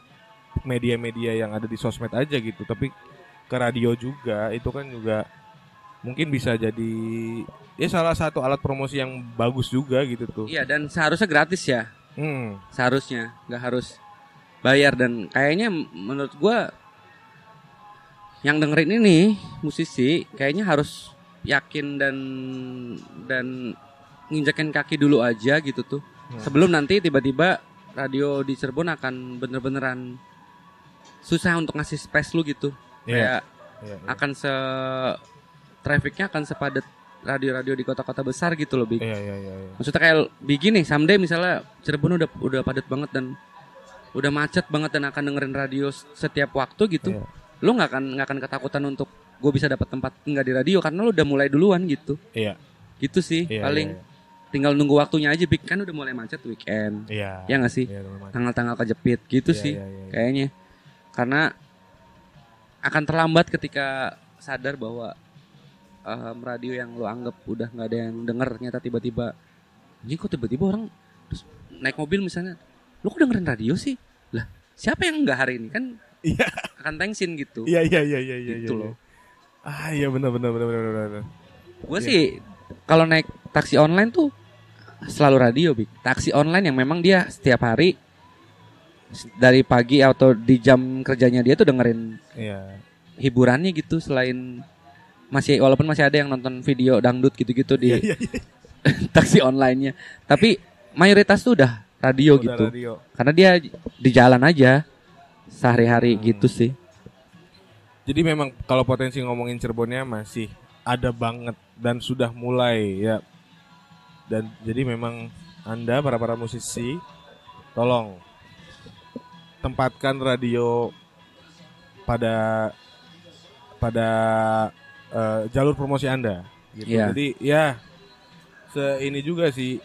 media-media yang ada di sosmed aja gitu, tapi ke radio juga. Itu kan juga mungkin bisa jadi ya salah satu alat promosi yang bagus juga gitu tuh. Iya, dan seharusnya gratis ya. Hmm. Seharusnya nggak harus bayar, dan kayaknya menurut gua yang dengerin ini musisi kayaknya harus yakin dan nginjekin kaki dulu aja gitu tuh. Sebelum nanti tiba-tiba radio di Cirebon akan bener-beneran susah untuk ngasih space lu gitu. Kayak akan trafficnya akan sepadat radio-radio di kota-kota besar gitu loh, Big. Iya. Maksudnya kayak begini, someday misalnya Cirebon udah padat banget dan udah macet banget dan akan dengerin radio setiap waktu gitu. Iya. Lu nggak akan ketakutan untuk gue bisa dapat tempat nggak di radio karena lu udah mulai duluan gitu. Iya. Gitu sih paling. Tinggal nunggu waktunya aja, Big. Kan udah mulai macet weekend. Iya. Ya nggak sih? Iya, tanggal-tanggal kejepit gitu sih. Kayaknya. Karena akan terlambat ketika sadar bahwa radio yang lo anggap udah nggak ada yang denger, ternyata tiba-tiba ini kok tiba-tiba orang terus naik mobil misalnya, lo kok dengerin radio sih? Lah siapa yang nggak hari ini kan? Iya. Akan tensin gitu. Iya. Gitu loh. Iya benar. Gue sih kalau naik taksi online tuh selalu radio, Big. Taksi online yang memang dia setiap hari dari pagi atau di jam kerjanya dia tuh dengerin hiburannya gitu, selain walaupun masih ada yang nonton video dangdut gitu-gitu di taksi online-nya. Tapi mayoritas tuh udah radio gitu. Radio. Karena dia di jalan aja sehari-hari gitu sih. Jadi memang kalau potensi ngomongin Cirebonnya masih ada banget dan sudah mulai ya. Dan jadi memang Anda para musisi tolong tempatkan radio pada jalur promosi Anda gitu. Jadi ya ini juga sih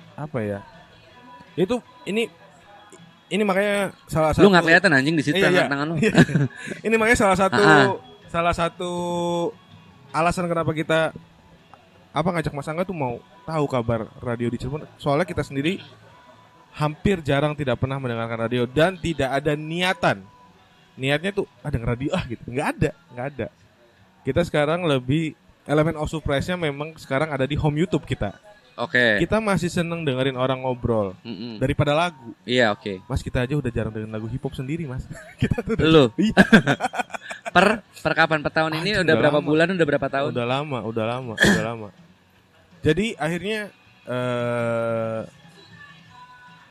itu ini makanya salah satu. Lu nggak kelihatan anjing di situ tangan lu. Ini makanya salah satu alasan kenapa kita ngajak Mas Angga tuh mau tahu kabar radio di Cirebon. Soalnya kita sendiri hampir jarang tidak pernah mendengarkan radio dan tidak ada niatnya tuh ada radio gitu. Nggak ada. Kita sekarang lebih elemen of surprise-nya memang sekarang ada di home YouTube kita. Oke. Kita masih seneng dengerin orang ngobrol daripada lagu. Iya, oke. Mas, kita aja udah jarang dengerin lagu hip hop sendiri, Mas. Kita tuh lu. Iya. per kapan? Per tahun ini udah berapa bulan? Udah berapa tahun? Udah lama. Jadi akhirnya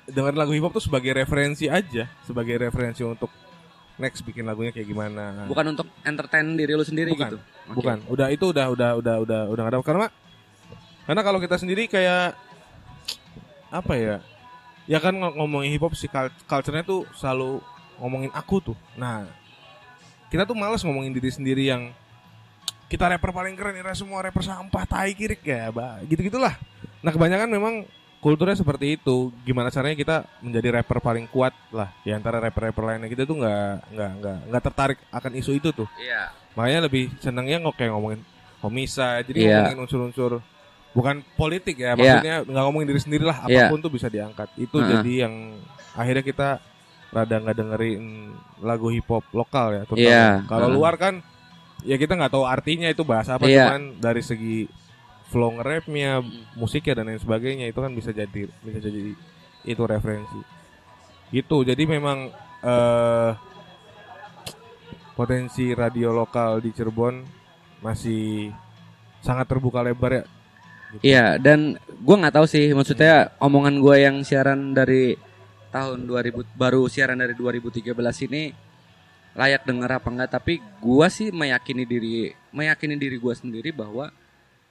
dengerin lagu hip hop tuh sebagai referensi untuk next bikin lagunya kayak gimana. Bukan untuk entertain diri lu sendiri gitu. Bukan. Udah itu udah enggak ada karena kalau kita sendiri kayak ya kan ngomongin hip hop si culture-nya tuh selalu ngomongin aku tuh. Nah, kita tuh malas ngomongin diri sendiri yang kita rapper paling keren, semua rapper sampah, tai kirik ya, gitu-gitulah. Nah, kebanyakan memang kulturnya seperti itu. Gimana caranya kita menjadi rapper paling kuat lah di antara rapper-rapper lainnya. Kita tuh nggak tertarik akan isu itu tuh. Iya. Makanya lebih senangnya kayak ngomongin homicide, jadi ngomongin unsur-unsur bukan politik ya, maksudnya nggak ngomongin diri sendiri lah, apapun tuh bisa diangkat. Itu jadi yang akhirnya kita rada nggak dengerin lagu hip hop lokal ya, terutama. Kalau luar kan ya kita nggak tahu artinya itu bahasa apa, cuman dari segi flow nge-rapnya, musiknya dan lain sebagainya itu kan bisa jadi itu referensi. Gitu. Jadi memang potensi radio lokal di Cirebon masih sangat terbuka lebar ya. Gitu. Iya, dan gue nggak tahu sih, maksudnya omongan gue yang siaran dari tahun 2000 baru siaran dari 2013 ini layak dengar apa enggak, tapi gue sih meyakini diri gue sendiri bahwa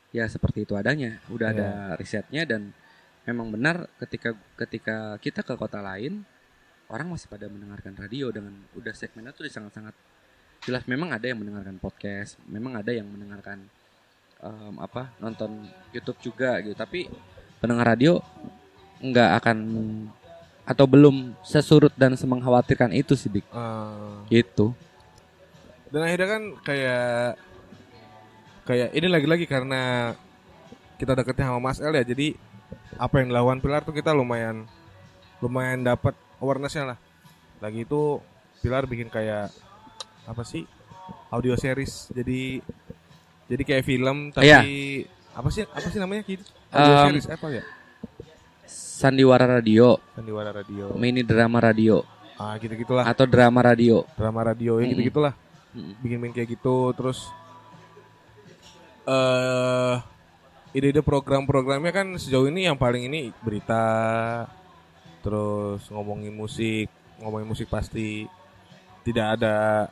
ya seperti itu adanya, udah ada risetnya dan memang benar ketika kita ke kota lain orang masih pada mendengarkan radio dengan udah segmennya tuh sangat-sangat jelas memang ada yang mendengarkan podcast, memang ada yang mendengarkan nonton YouTube juga gitu. Tapi pendengar radio nggak akan atau belum sesurut dan semengkhawatirkan itu sih, Dik. Gitu. Dan akhirnya kan kayak ini lagi-lagi karena kita deketnya sama Mas El ya, jadi apa yang dilakukan Pilar tuh kita lumayan dapat awarenessnya lah. Lagi itu Pilar bikin kayak apa sih, audio series, jadi kayak film tapi apa sih namanya gitu, audio series apa ya, Sandiwara Radio, mini drama radio, gitu-gitulah, atau drama radio ya gitu-gitulah. Bikin kayak gitu. Terus ide-ide program-programnya kan sejauh ini yang paling ini berita, terus ngomongin musik pasti tidak ada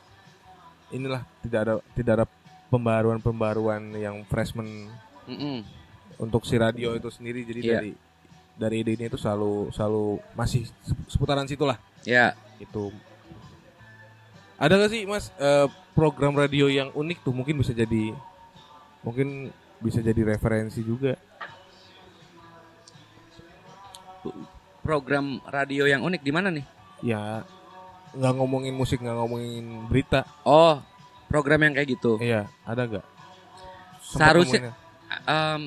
pembaruan yang freshman untuk si radio itu sendiri. Jadi dari ide ini itu selalu masih seputaran situ lah. Ya. Itu. Ada gak sih Mas program radio yang unik tuh, mungkin bisa jadi referensi juga. Program radio yang unik di mana nih? Ya, nggak ngomongin musik, nggak ngomongin berita. Oh, program yang kayak gitu. Iya, ada gak?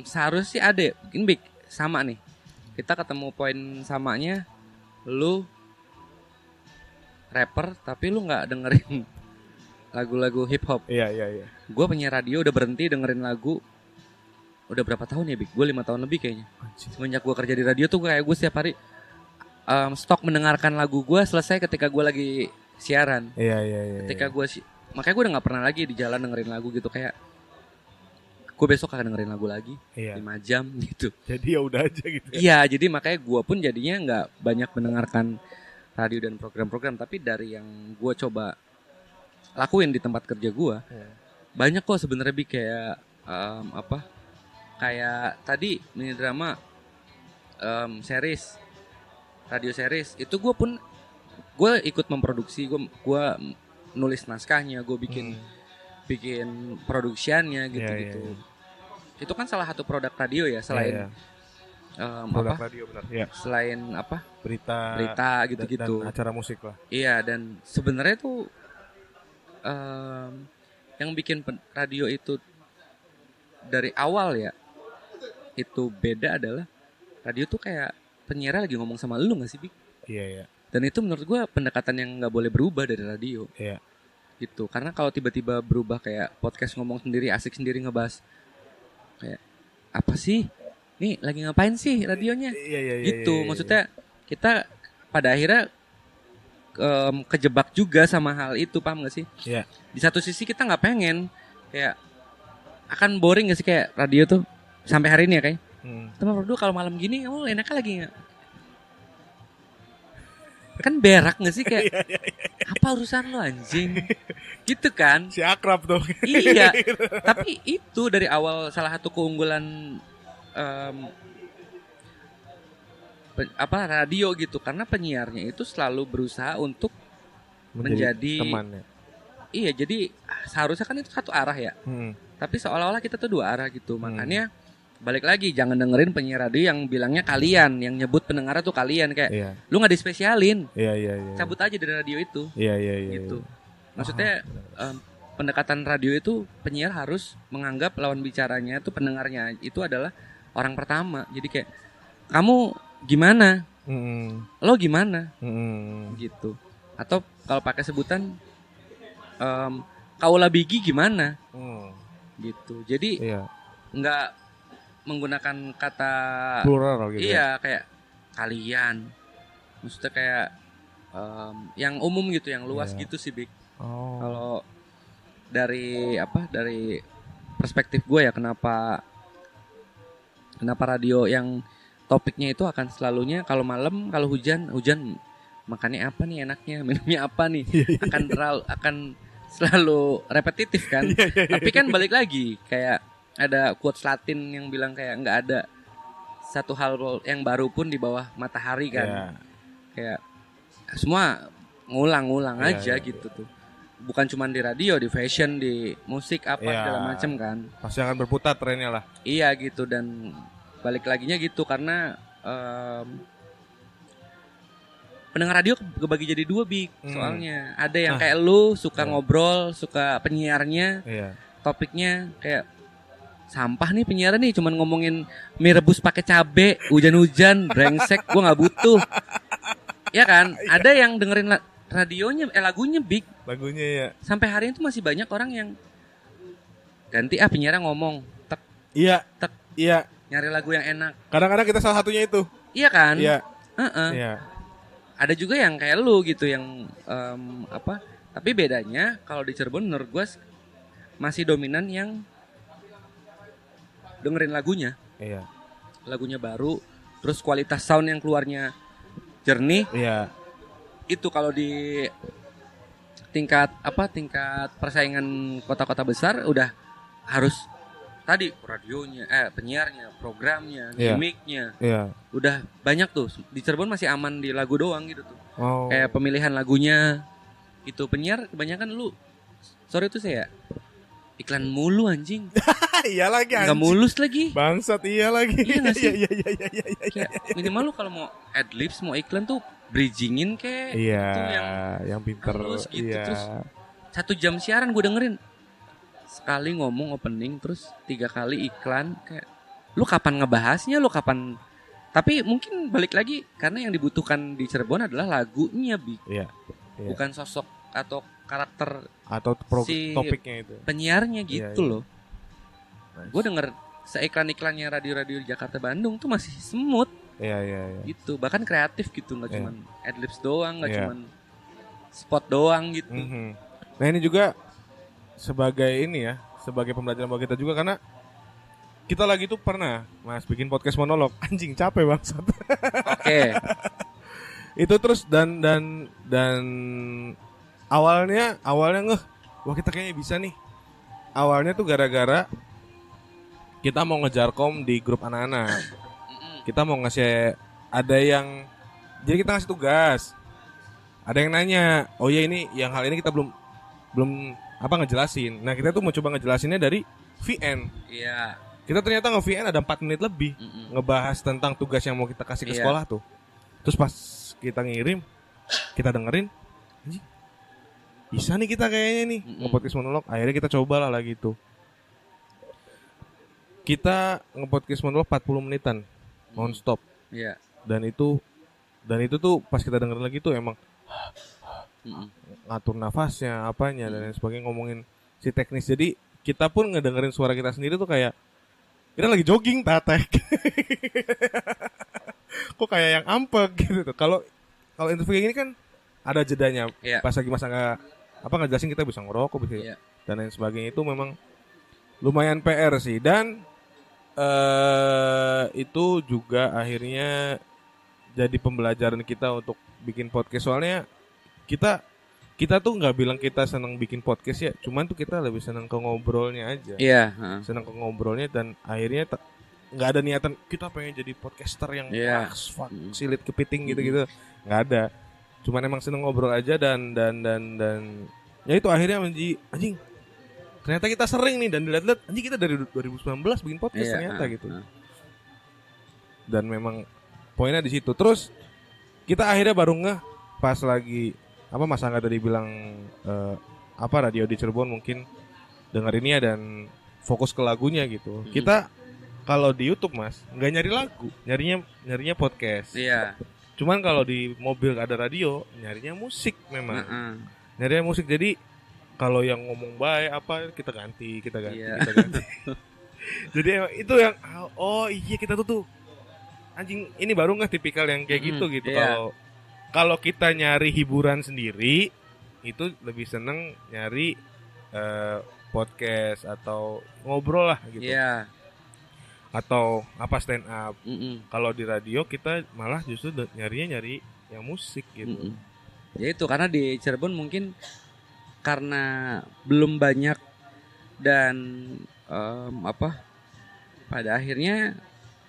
Seharusnya ada. Mungkin Bik sama nih. Kita ketemu poin samanya. Lu rapper tapi lu nggak dengerin lagu-lagu hip hop. Iya. Gue penyiar radio udah berhenti dengerin lagu. Udah berapa tahun ya, Bik? Gue 5 tahun lebih kayaknya. Semenjak gue kerja di radio tuh kayak gue setiap hari stok mendengarkan lagu gue selesai ketika gue lagi siaran. Iya. Ketika makanya gue udah nggak pernah lagi di jalan dengerin lagu gitu, kayak gue besok akan dengerin lagu lagi 5 jam gitu. Jadi ya udah aja gitu. Iya, jadi makanya gue pun jadinya nggak banyak mendengarkan radio dan program-program. Tapi dari yang gue coba lakuin di tempat kerja gue, banyak kok sebenarnya Bi, kayak kayak tadi mini drama, series, radio series itu gue ikut memproduksi, gue nulis naskahnya, gue bikin produksiannya gitu. Itu kan salah satu produk radio ya, selain produk radio, benar. Ya. Selain berita gitu-gitu dan acara musik lah. Iya, dan sebenarnya tuh yang bikin radio itu dari awal ya itu beda adalah radio tuh kayak penyiar lagi ngomong sama lu nggak sih, Bik? Iya. Dan itu menurut gue pendekatan yang nggak boleh berubah dari radio. Iya. Gitu, karena kalau tiba-tiba berubah kayak podcast ngomong sendiri, asik sendiri ngebahas kayak apa sih? Nih lagi ngapain sih radionya? Iya. Gitu, maksudnya kita pada akhirnya kejebak juga sama hal itu, paham gak sih? Iya. Di satu sisi kita nggak pengen, kayak akan boring gak sih kayak radio tuh sampai hari ini ya kayak. Teman berdua kalau malam gini kamu enaknya lagi nggak? Kan berak gak sih kayak apa urusan lo anjing? Gitu kan? Si akrab tuh. Iya. Tapi itu dari awal salah satu keunggulan radio gitu, karena penyiarnya itu selalu berusaha untuk menjadi temannya. Iya, jadi seharusnya kan itu satu arah ya. Tapi seolah-olah kita tuh dua arah gitu. Makanya balik lagi, jangan dengerin penyiar radio yang bilangnya kalian, yang nyebut pendengar tuh kalian, kayak lu nggak dispesialin. Iya. Cabut aja dari radio itu. Iya. Gitu. Maksudnya pendekatan radio itu penyiar harus menganggap lawan bicaranya itu, pendengarnya itu adalah orang pertama. Jadi kayak kamu gimana? Lo gimana? Gitu. Atau kalau pakai sebutan kaula bigi gimana? Gitu. Jadi nggak menggunakan kata plural gitu. Iya, kayak kalian. Maksudnya kayak yang umum gitu, yang luas gitu sih, Bik. Kalau dari perspektif gue ya, kenapa radio yang topiknya itu akan selalunya kalau malam, kalau hujan makannya apa nih enaknya, minumnya apa nih, akan selalu repetitif kan. Tapi kan balik lagi, kayak ada quotes Latin yang bilang kayak nggak ada satu hal yang baru pun di bawah matahari kan. Kayak semua ngulang-ngulang aja gitu tuh. bukan cuma di radio, di fashion, di musik apa Iya. segala macam kan. Pasti akan berputar trennya lah. Iya gitu, dan balik laginya gitu karena pendengar radio kebagi jadi dua, Bik. Soalnya ada yang kayak lu suka ngobrol, suka penyiarnya, Iya. topiknya kayak sampah nih penyiaran nih, cuman ngomongin mie rebus pakai cabe, hujan-hujan, brengsek, gua nggak butuh. Ya kan? Ada yang dengerin radionya, lagunya, Bik. Lagunya ya. Sampai hari ini tuh masih banyak orang yang ganti penyiaran ngomong, tek Iya. tek, Iya. nyari lagu yang enak. Kadang-kadang kita salah satunya itu. Iya kan? Iya. Heeh. Iya. Ada juga yang kayak lu gitu yang tapi bedanya kalau di Cirebon menurut gue masih dominan yang dengerin lagunya. Iya. Lagunya baru, terus kualitas sound yang keluarnya jernih. Iya. Itu kalau di tingkat persaingan kota-kota besar udah harus tadi radionya, penyiarnya, programnya, Iya. gimmicknya. Iya. Udah banyak tuh. Di Cirebon masih aman di lagu doang gitu tuh. Oh. Kayak pemilihan lagunya itu penyiar kebanyakan lu. Sorry tuh saya iklan mulu anjing. Iya lagi Enggak anjing. mulus lagi. Bangsat iya lagi. Iya nggak sih? Iya. Kayak minimal lu kalau mau adlibs, mau iklan tuh bridgingin kayak Iya. itu Yang pinter. halus gitu. Iya. Terus 1 jam siaran gue dengerin. Sekali ngomong opening, terus 3 kali iklan. Kayak lu kapan ngebahasnya, lu kapan. Tapi mungkin balik lagi karena yang dibutuhkan di Cirebon adalah lagunya, Bi. Iya. Iya. Bukan sosok atau karakter Atau si topiknya itu. penyiarnya gitu Iya. loh. Gue denger seiklan-iklannya radio-radio di Jakarta Bandung tuh masih smooth Iya. gitu, bahkan kreatif gitu, nggak Iya. cuman adlibs doang, nggak Iya. cuman spot doang gitu. Mhm. Nah ini juga sebagai ini ya, sebagai pembelajaran buat kita juga karena kita lagi tuh pernah Mas bikin podcast monolog, anjing capek bangsat. Oke. Itu terus dan awalnya ngeh, wah kita kayaknya bisa nih. Awalnya tuh gara-gara kita mau ngejar kom di grup anak-anak. Kita mau ngasih jadi kita ngasih tugas. Ada yang nanya, oh ya ini yang hal ini kita belum ngejelasin. Nah kita tuh mau coba ngejelasinnya dari VN. Iya. Kita ternyata nge-VN ada 4 menit lebih ngebahas tentang tugas yang mau kita kasih ke Iya. sekolah tuh. Terus pas kita ngirim, kita dengerin, anjing, bisa nih kita kayaknya nih nge-podcast monolog. Akhirnya kita cobalah lagi tuh. Kita nge-podcast monolog 40 menitan non-stop. Iya. Dan itu tuh pas kita dengerin lagi tuh emang ngatur nafasnya, apanya dan lain sebagainya, ngomongin si teknis. Jadi kita pun ngedengerin suara kita sendiri tuh kayak kita lagi jogging tatek. Kok kayak yang ampek gitu tuh. Kalau interview kayak gini kan ada jedanya. Iya. Pas lagi masa ngejelasin kita bisa ngerokok bisa Iya. dan lain sebagainya, itu memang lumayan PR sih. Dan itu juga akhirnya jadi pembelajaran kita untuk bikin podcast. Soalnya kita tuh nggak bilang kita senang bikin podcast ya, cuman tuh kita lebih senang ke ngobrolnya aja. Iya. Senang ke ngobrolnya dan akhirnya nggak ada niatan kita pengen jadi podcaster yang silit kepiting gitu-gitu, nggak ada. Cuman emang senang ngobrol aja dan ya itu akhirnya anjing ternyata kita sering nih, dan dilihat-lihat anjing kita dari 2019 bikin podcast ternyata gitu. Dan memang poinnya di situ. Terus kita akhirnya baru ngeh pas lagi Mas Angga tadi bilang radio di Cirebon mungkin dengerinnya dan fokus ke lagunya gitu. Kita kalau di YouTube Mas nggak nyari lagu, nyarinya podcast. Iya. Cuman kalau di mobil ada radio, nyarinya musik memang. Nyarinya musik. Jadi kalau yang ngomong baik apa kita ganti. Iya. Kita ganti. Jadi itu yang iya kita tuh anjing ini baru nggak tipikal yang kayak gitu. Iya. Kalau kita nyari hiburan sendiri itu lebih seneng nyari podcast atau ngobrol lah gitu. Iya. Atau stand up. Kalau di radio kita malah justru nyari yang musik gitu. Ya itu karena di Cirebon mungkin karena belum banyak dan pada akhirnya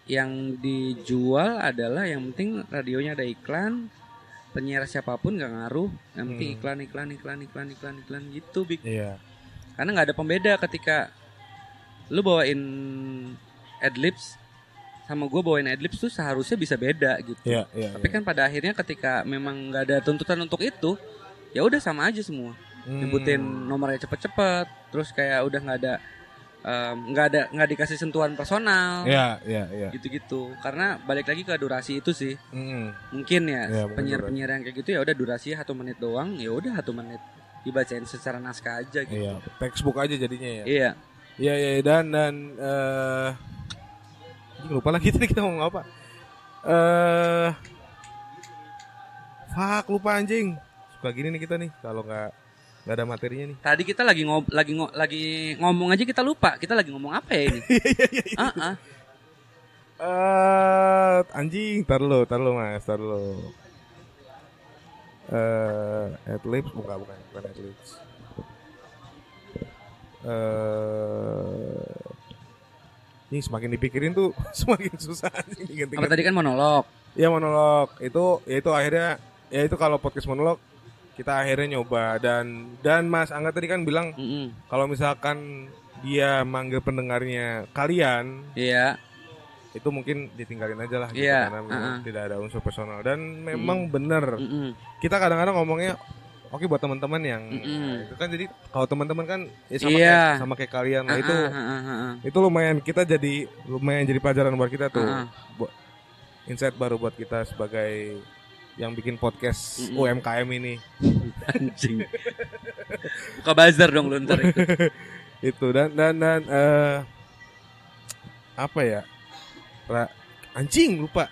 yang dijual adalah yang penting radionya ada iklan, penyiar siapapun nggak ngaruh, yang penting Hmm. iklan gitu, Big. Iya. Karena nggak ada pembeda ketika lu bawain adlibs sama gue bawain adlibs tuh seharusnya bisa beda gitu. Iya, iya. Tapi kan pada akhirnya ketika memang nggak ada tuntutan untuk itu, ya udah sama aja semua. Nyebutin nomornya cepet-cepet, terus kayak udah nggak dikasih sentuhan personal. Iya, iya, iya. Gitu-gitu. Karena balik lagi ke durasi itu sih. Mm. Mungkin ya Iya, mungkin penyiar-penyiar yang kayak gitu ya udah durasi 1 menit doang, ya udah 1 menit dibacain secara naskah aja gitu. Iya, textbook aja jadinya ya. Iya. Iya, iya, dan lupa lagi tadi kita ngomong apa. Fuck, lupa anjing. Suka gini nih kita nih kalau nggak ada materinya nih. Tadi kita lagi ngomong aja kita lupa. Kita lagi ngomong apa ya ini? Anjing, tar lu Mas, tar lu. Adlibs bukan Adlibs. Ini semakin dipikirin tuh semakin susah anjing. Apa tadi kan monolog? Ya monolog itu akhirnya ya itu kalau podcast monolog kita akhirnya nyoba dan Mas Angga tadi kan bilang kalau misalkan dia manggil pendengarnya kalian, iya, itu mungkin ditinggalin aja lah gitu, iya, karena memang tidak ada unsur personal dan memang bener kita kadang-kadang ngomongnya oke buat teman-teman yang itu kan, jadi kalau teman-teman kan ya sama kayak kalian lah itu lumayan kita jadi pelajaran buat kita tuh, insight baru buat kita sebagai yang bikin podcast UMKM ini. Anjing. Buka bazar dong lu ntar itu. Itu dan apa ya? Anjing lupa.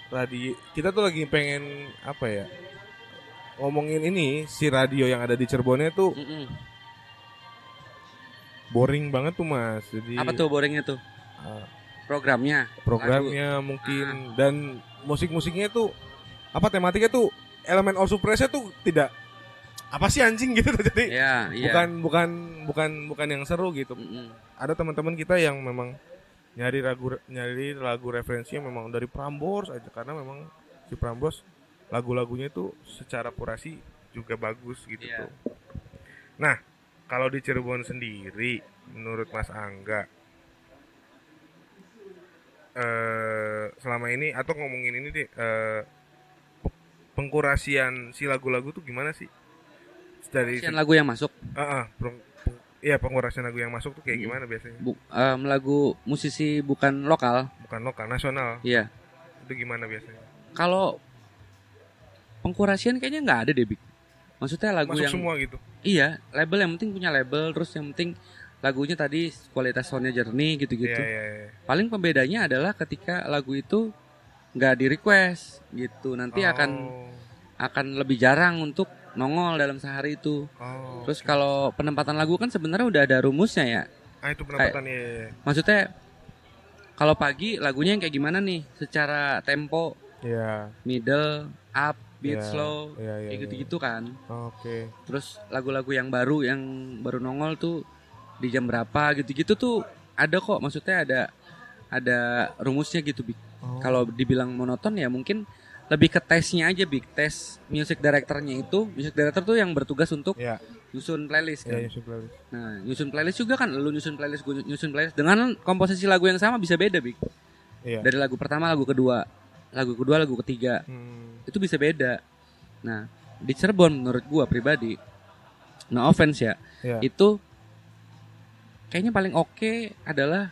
Tadi kita tuh lagi pengen apa ya? Ngomongin ini si radio yang ada di Cirebonnya tuh boring banget tuh Mas. Jadi apa tuh boringnya tuh? Programnya mungkin dan musik-musiknya tuh apa tematiknya tuh elemen all surprise tuh tidak apa sih anjing gitu jadi bukan yang seru gitu. Ada teman-teman kita yang memang nyari lagu referensinya memang dari Prambors aja karena memang si Prambors lagu-lagunya itu secara kurasi juga bagus gitu tuh. Nah, kalau di Cirebon sendiri menurut Mas Angga selama ini atau ngomongin ini deh pengkurasian si lagu-lagu tuh gimana sih? Dari lagu yang masuk. Iya, pengkurasian lagu yang masuk tuh kayak gimana biasanya? Lagu musisi bukan lokal, nasional. Iya. Itu gimana biasanya? Kalau pengkurasian kayaknya nggak ada deh, Bik. Maksudnya lagu masuk yang semua gitu. Iya, label yang penting punya label, terus yang penting lagunya tadi kualitas soundnya jernih gitu-gitu. Iya. Paling pembedanya adalah ketika lagu itu nggak di request gitu, nanti akan lebih jarang untuk nongol dalam sehari itu. Terus kalau penempatan lagu kan sebenarnya udah ada rumusnya ya. Itu penempatannya. Maksudnya kalau pagi lagunya yang kayak gimana nih? Secara tempo, middle, up, beat slow, kayak gitu-gitu kan. Terus lagu-lagu yang baru nongol tuh di jam berapa gitu-gitu tuh ada kok. Maksudnya ada rumusnya gitu, Bik. Kalau dibilang monoton ya mungkin lebih ke tesnya aja, Big. Tes music directornya itu, music director tuh yang bertugas untuk nyusun playlist kan. Nah, nyusun playlist juga kan, lu nyusun playlist, gue nyusun playlist dengan komposisi lagu yang sama bisa beda, Big. Dari lagu pertama, lagu kedua, lagu ketiga. Itu bisa beda. Nah, di Cirebon menurut gua pribadi, no offense ya, itu kayaknya paling oke adalah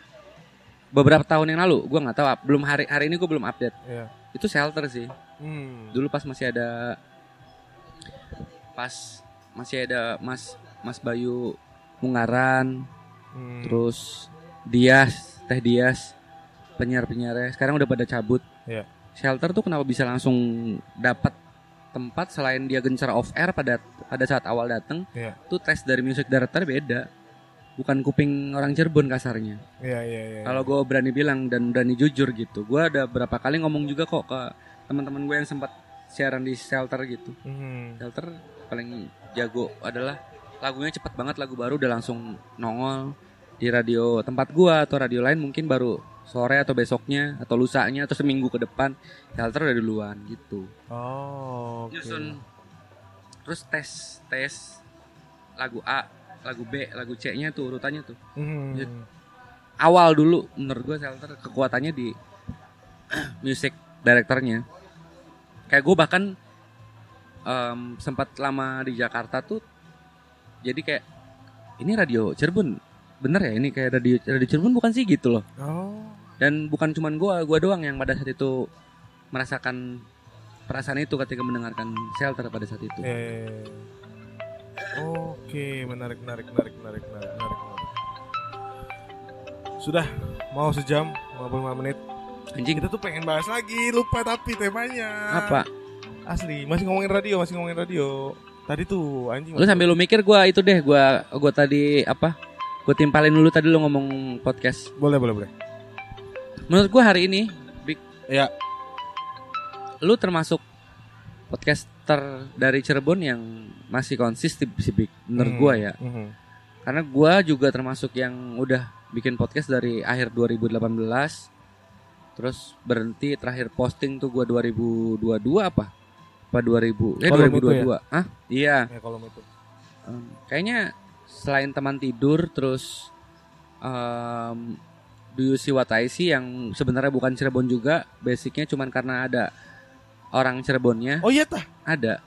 beberapa tahun yang lalu, gue nggak tahu, belum hari ini gue belum update. Itu Shelter sih. Dulu pas masih ada Mas Bayu Mungaran, terus Teh Dias, penyiar-penyiarnya sekarang udah pada cabut. Shelter tuh kenapa bisa langsung dapat tempat selain dia gencar off air pada saat awal datang, tuh tes dari music director beda. Bukan kuping orang Cirebon kasarnya. Kalau gue berani bilang dan berani jujur gitu, gue ada berapa kali ngomong juga kok ke teman-teman gue yang sempat siaran di Shelter gitu. Shelter paling jago adalah lagunya cepet banget, lagu baru udah langsung nongol di radio tempat gue atau radio lain mungkin baru sore atau besoknya atau lusanya atau seminggu ke depan, shelter udah duluan gitu. Oh, oke. Nyusun terus tes lagu A, lagu B, lagu C-nya tuh urutannya tuh. Awal dulu menurut gue shelter kekuatannya di music directornya. Kayak gue bahkan sempat lama di Jakarta tuh, jadi kayak ini radio Cirebon bener ya, ini kayak radio Cirebon bukan sih gitu loh. Dan bukan cuman gue doang yang pada saat itu merasakan perasaan itu ketika mendengarkan shelter pada saat itu. Oke, menarik. Sudah mau sejam 55 menit. Anjing, Kita tuh pengen bahas lagi, lupa tapi temanya. apa? Asli, masih ngomongin radio. Tadi tuh anjing. Lu sambil lu mikir gue tadi apa? Gue timpalin dulu tadi lu ngomong podcast. Boleh. Menurut gue hari ini Big, Ya. lu termasuk podcaster dari Cirebon yang masih konsisten sih Big, menurut gue ya. Karena gue juga termasuk yang udah bikin podcast dari akhir 2018. Terus berhenti terakhir posting tuh gue 2022 apa 2000 2022 ya? ah iya Ya kalau itu. Kayaknya selain teman tidur terus Do You See What I See yang sebenarnya bukan Cirebon juga, basicnya cuman karena ada orang Cirebonnya. Oh iya tah. Ada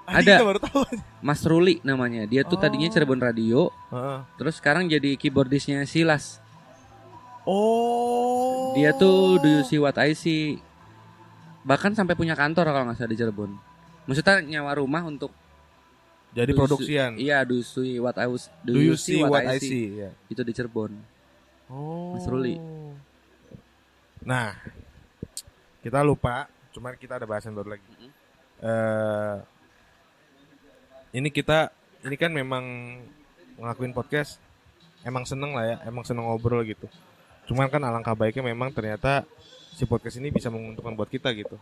Kita baru tahu. Mas Ruli namanya, dia tuh tadinya Cirebon Radio, terus sekarang jadi keyboardisnya Silas. Dia tuh Do You See What I See, bahkan sampai punya kantor kalau nggak salah di Cirebon. Maksudnya nyawa rumah untuk jadi produksian. Iya, Do You See What I See. Ya. Itu di Cirebon. Mas Ruli. Nah, kita lupa, cuman kita ada bahasan baru lagi. Ini kan memang ngelakuin podcast, emang seneng lah ya, emang seneng ngobrol gitu. Cuman kan alangkah baiknya memang ternyata si podcast ini bisa menguntungkan buat kita gitu.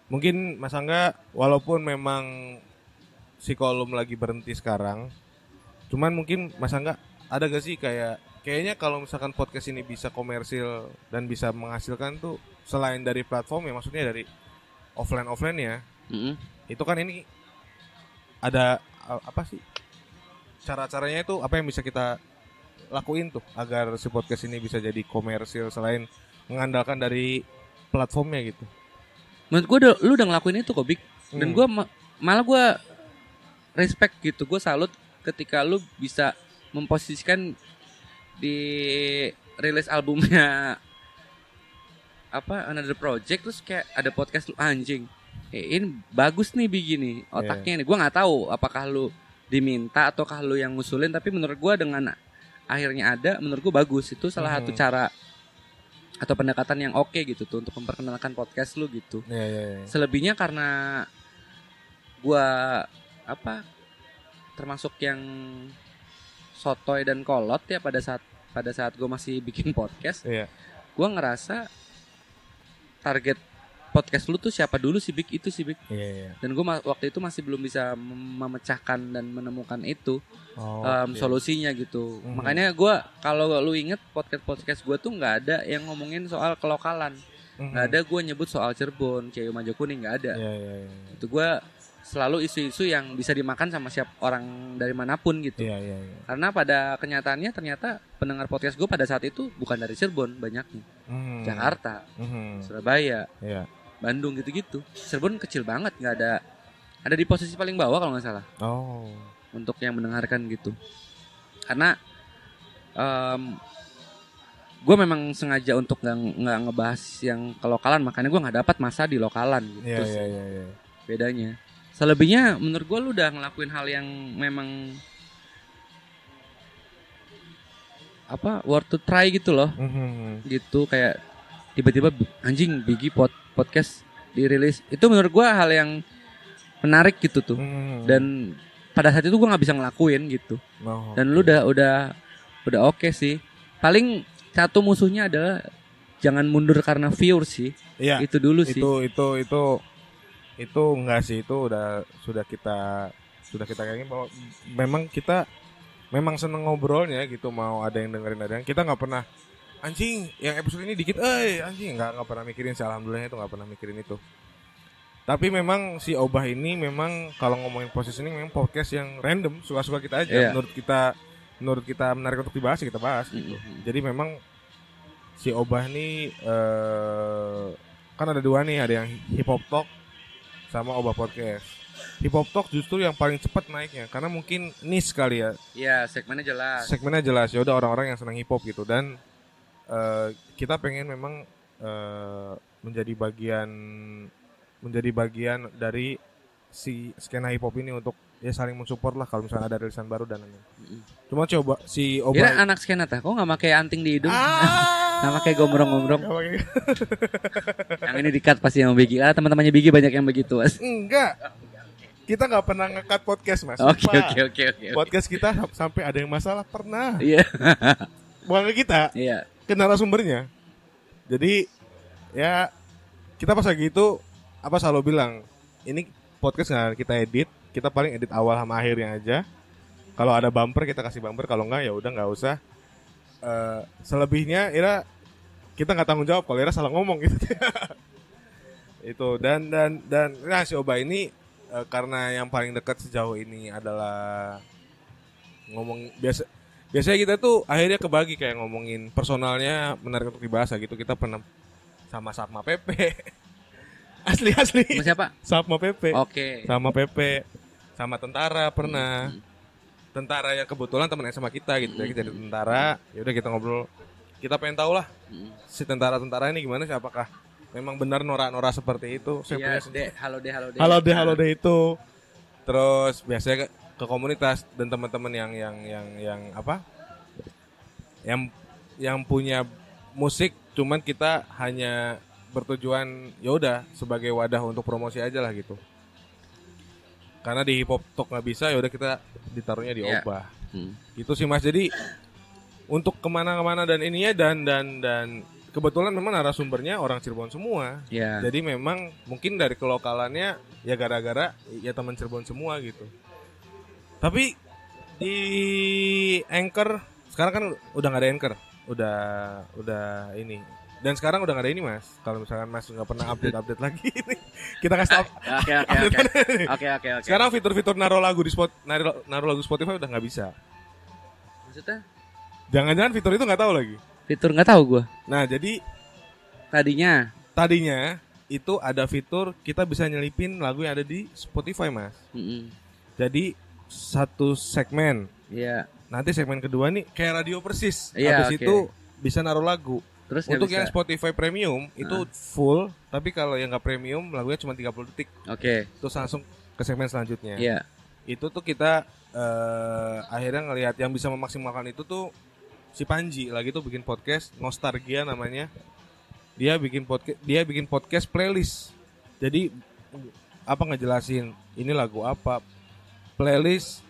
Mungkin Mas Angga walaupun memang si kolom lagi berhenti sekarang, cuman mungkin Mas Angga ada gak sih kayaknya kalau misalkan podcast ini bisa komersil dan bisa menghasilkan tuh selain dari platform ya, maksudnya dari offline ya. Itu kan ini ada apa sih cara-caranya itu, apa yang bisa kita lakuin tuh agar si podcast ini bisa jadi komersil selain mengandalkan dari platformnya gitu. Menurut gue lu udah ngelakuin itu kok Big. Dan gue malah gue respect gitu, gue salut ketika lu bisa memposisikan di rilis albumnya apa Another Project, terus kayak ada podcast lu, anjing. Ini bagus nih begini otaknya nih. Gue nggak tahu apakah lu diminta ataukah lu yang ngusulin, tapi menurut gue dengan akhirnya ada, menurut gue bagus. Itu salah satu cara atau pendekatan yang oke gitu tuh untuk memperkenalkan podcast lu gitu. Selebihnya karena gue termasuk yang sotoy dan kolot ya pada saat gue masih bikin podcast. Gue ngerasa target podcast lu tuh siapa dulu sih Big, itu sih Big. Dan gue waktu itu masih belum bisa memecahkan dan menemukan itu solusinya gitu. Makanya gue, kalau lu inget podcast gue tuh nggak ada yang ngomongin soal kelokalan, nggak ada gue nyebut soal Cirebon, Ciayu Majo Kuning, nggak ada. Itu gue selalu isu-isu yang bisa dimakan sama siap orang dari manapun gitu. Karena pada kenyataannya ternyata pendengar podcast gue pada saat itu bukan dari Cirebon banyaknya, Jakarta, Surabaya, Bandung gitu-gitu. Cirebon kecil banget, nggak ada di posisi paling bawah kalau nggak salah. Untuk yang mendengarkan gitu. Karena gue memang sengaja untuk nggak ngebahas yang kelokalan, makanya gue nggak dapat masa di lokalan gitu. Bedanya. Selebihnya menurut gue lu udah ngelakuin hal yang memang worth to try gitu loh. Gitu kayak tiba-tiba anjing Biggie podcast dirilis. Itu menurut gue hal yang menarik gitu tuh. Dan pada saat itu gue nggak bisa ngelakuin gitu. Dan lu udah oke sih. Paling satu musuhnya adalah jangan mundur karena viewer sih. Itu dulu sih. Itu enggak sih, itu sudah kita kayaknya bahwa memang kita memang seneng ngobrolnya gitu, mau ada yang dengerin, ada yang kita nggak pernah anjing yang episode ini dikit, anjing nggak pernah mikirin sih, alhamdulillah itu nggak pernah mikirin itu. Tapi memang si Obah ini memang kalau ngomongin positioning memang podcast yang random, suka-suka kita aja. Menurut kita menarik untuk dibahas ya kita bahas gitu. Jadi memang si Obah ini kan ada dua nih, ada yang Hip Hop Talk sama Obah Podcast. Hip Hop Talk justru yang paling cepat naiknya karena mungkin niche kali ya. Iya, segmennya jelas. Ya udah orang-orang yang senang hip hop gitu, dan kita pengen memang menjadi bagian dari si skena hip hop ini untuk ya saling mensupport lah kalau misalnya ada rilisan baru dan lain-lain. Cuma coba si Obah. Kira anak skena tah, kok nggak pakai anting di hidung? Nggak pakai gombrong-gombrong. Yang ini di-cut pasti yang Bigi. Teman-temannya Bigi banyak yang begitu, Mas. Enggak. Kita nggak pernah nge-cut podcast, Mas. Oke. Podcast kita sampai ada yang masalah pernah. Iya. Bukan ke kita. Iya. Ke narasumbernya. Jadi ya kita pas lagi itu selalu bilang ini podcast nggak kita edit, kita paling edit awal sama akhirnya aja. Kalau ada bumper kita kasih bumper, kalau nggak ya udah nggak usah. Selebihnya Ira kita nggak tanggung jawab kalau Ira salah ngomong gitu. Itu dan si Obah ini karena yang paling dekat sejauh ini adalah ngomong biasanya kita tuh akhirnya kebagi kayak ngomongin personalnya menarik untuk dibahas gitu. Kita pernah sama Sapma Pepe. Asli. Sama siapa? Sapma Pepe. Oke. Sama Pepe. Sama tentara pernah. Tentara yang kebetulan teman sama kita gitu. Jadi jadi tentara, ya udah kita ngobrol. Kita pengen tahu lah si tentara ini gimana sih, apakah memang benar norak-norak seperti itu. Iya, Halo deh itu. Terus biasanya ke komunitas dan teman-teman yang punya musik, cuman kita hanya bertujuan ya udah sebagai wadah untuk promosi aja lah gitu. Karena di Hip Hop Talk nggak bisa, ya udah kita ditaruhnya di Obah. Gitu sih Mas. Jadi untuk kemana-kemana dan ininya dan kebetulan memang narasumbernya orang Cirebon semua. Yeah. Jadi memang mungkin dari kelokalannya ya gara-gara ya teman Cirebon semua gitu. Tapi di Anchor sekarang kan udah nggak ada Anchor, udah ini. Dan sekarang udah nggak ada ini Mas. Kalau misalkan Mas nggak pernah update lagi ini, kita kasih tahu. Oke. Sekarang fitur-fitur naruh lagu Spotify udah nggak bisa. Maksudnya? Jangan-jangan fitur itu nggak tahu lagi. Fitur nggak tahu gue. Nah jadi tadinya itu ada fitur kita bisa nyelipin lagu yang ada di Spotify Mas. Jadi satu segmen. Iya. Nanti segmen kedua nih kayak radio persis. Iya, habis itu bisa naruh lagu. Terus untuk yang Spotify Premium itu full, tapi kalau yang nggak premium lagunya cuma 30 detik. Oke. Terus langsung ke segmen selanjutnya. Iya. Itu tuh kita akhirnya ngelihat yang bisa memaksimalkan itu tuh si Panji lagi tuh bikin podcast Nostalgia namanya. Dia bikin podcast playlist. Jadi ngejelasin ini lagu apa, playlist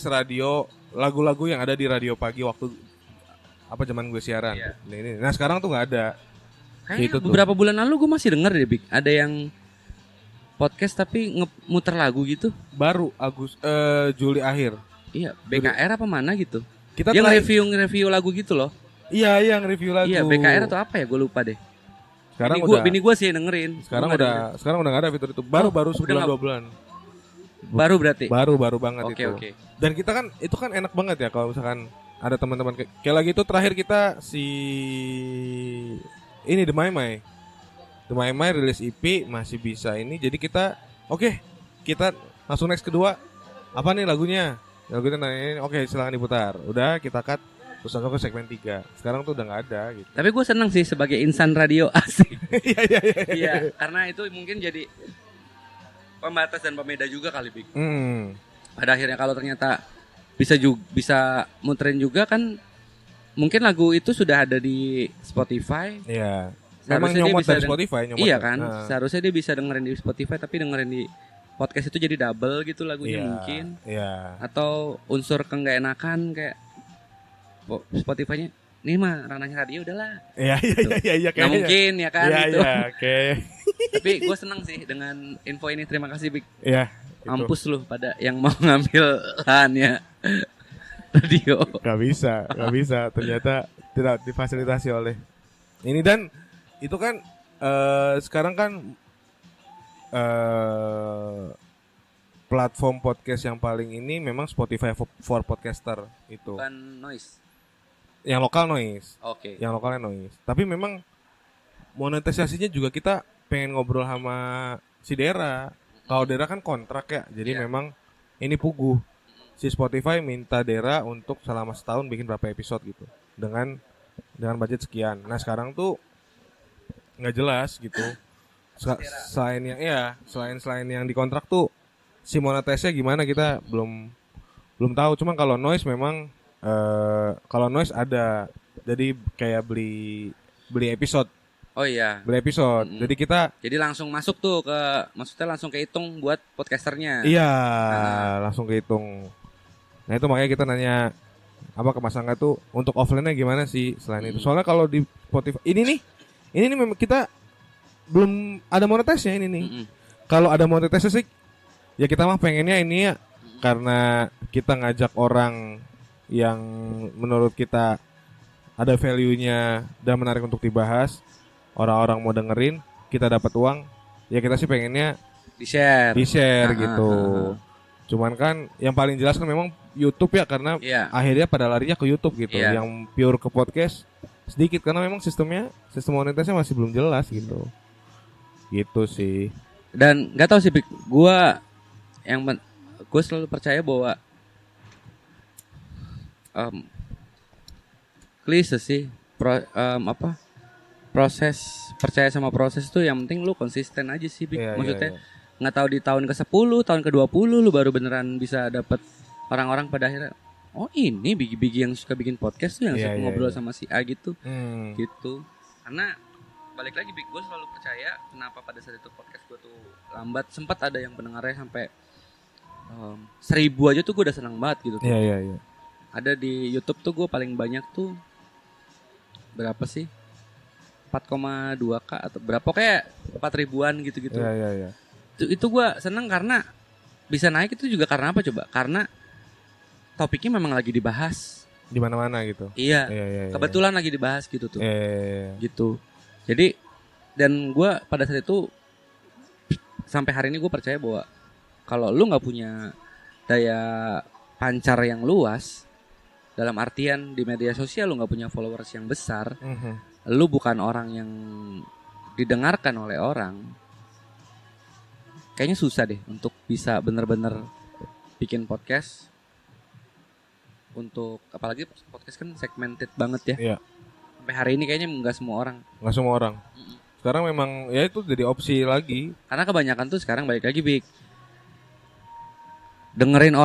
radio, lagu-lagu yang ada di radio pagi waktu zaman gue siaran. Yeah. Nah sekarang tuh nggak ada. Kayaknya gitu beberapa bulan lalu gue masih denger deh, Bik. Ada yang podcast tapi muter lagu gitu. Baru Juli akhir. Iya, BKR apa mana gitu. Dia nge-review lagu gitu loh. Iya, yang review lagu. Iya, BKR atau apa ya? Gue lupa deh. Sekarang bini gue sih dengerin. Sekarang udah nggak ada fitur itu. Baru sebulan 2 bulan. Baru berarti. Baru banget itu. Oke. Dan kita kan itu kan enak banget ya kalau misalkan ada teman-teman kayak lagi itu terakhir kita ini The Mai rilis EP masih bisa ini, jadi kita kita langsung next kedua apa nih lagunya nanya oke silakan diputar, udah kita cut terus langsung ke segmen 3. Sekarang tuh udah nggak ada gitu. Tapi gue seneng sih sebagai insan radio asik. Iya, karena itu mungkin jadi pembatas dan pembeda juga kali Bik. Pada akhirnya kalau ternyata bisa muterin juga kan, mungkin lagu itu sudah ada di Spotify. Iya. Memang nyomot dari Spotify. Iya kan. Seharusnya dia bisa dengerin di Spotify, tapi dengerin di podcast itu jadi double gitu lagunya mungkin. Iya. Atau unsur nggak enakan kayak Spotify-nya. Ini mah ranahnya radio udahlah. Iya. Nggak mungkin ya kan. Iya, oke. Tapi gue senang sih dengan info ini. Terima kasih Bik. Iya. Mampus lu pada yang mau ngambil lahannya radio. Gak bisa. Ternyata tidak difasilitasi oleh ini. Dan itu kan sekarang kan platform podcast yang paling ini memang Spotify for podcaster itu. Bukan Noise. Yang lokal Noise. Oke. Yang lokalnya Noise. Tapi memang monetisasinya juga kita pengen ngobrol sama si Dera. Kalau Dera kan kontrak ya. Jadi memang ini puguh. Si Spotify minta Dera untuk selama setahun bikin berapa episode gitu. Dengan budget sekian. Nah, sekarang tuh nggak jelas gitu. Selain yang dikontrak tuh si monetisnya gimana kita belum tahu. Cuma kalau Noise memang kalau Noise ada, jadi kayak beli episode. Oh iya. Beli episode. Jadi langsung masuk tuh maksudnya langsung kehitung buat podcasternya. Iya, langsung kehitung. Nah itu makanya kita nanya apa ke Mas Angga tuh untuk offline-nya gimana sih selain itu. Soalnya kalau di Spotify ini nih memang kita belum ada monetisnya ini nih. Kalau ada monetisnya sih ya kita mah pengennya ini ya karena kita ngajak orang yang menurut kita ada value-nya dan menarik untuk dibahas, orang-orang mau dengerin, kita dapat uang, ya kita sih pengennya di-share gitu. Cuman kan yang paling jelas kan memang YouTube ya karena akhirnya pada larinya ke YouTube gitu. Yang pure ke podcast sedikit karena memang sistem monetisnya masih belum jelas gitu. Gitu sih. Dan nggak tahu sih, gue selalu percaya bahwa klise sih percaya sama proses tuh yang penting lu konsisten aja sih, maksudnya nggak tahu di tahun ke-10, tahun ke-20 lu baru beneran bisa dapet orang-orang pada akhirnya ini bigi-bigi yang suka bikin podcast tuh yang suka ngobrol sama si A gitu. Gitu. Karena balik lagi gue selalu percaya kenapa pada saat itu podcast gue tuh lambat, sempat ada yang pendengarnya sampai 1000 aja tuh gue udah senang banget gitu. Iya. Ada di YouTube tuh gue paling banyak tuh berapa sih? 4,2k atau berapa kayak 4.000-an gitu-gitu. Iya. Itu gue seneng karena bisa naik itu juga karena apa coba? Karena topiknya memang lagi dibahas di mana-mana gitu. Iya. Kebetulan lagi dibahas gitu tuh. Gitu. Jadi dan gue pada saat itu sampai hari ini gue percaya bahwa kalau lu nggak punya daya pancar yang luas, dalam artian di media sosial lu nggak punya followers yang besar, lu bukan orang yang didengarkan oleh orang, kayaknya susah deh untuk bisa bener-bener bikin podcast. Untuk apalagi podcast kan segmented banget ya. Iya. Sampai hari ini kayaknya nggak semua orang. Sekarang memang ya itu jadi opsi lagi. Karena kebanyakan tuh sekarang balik lagi dengerin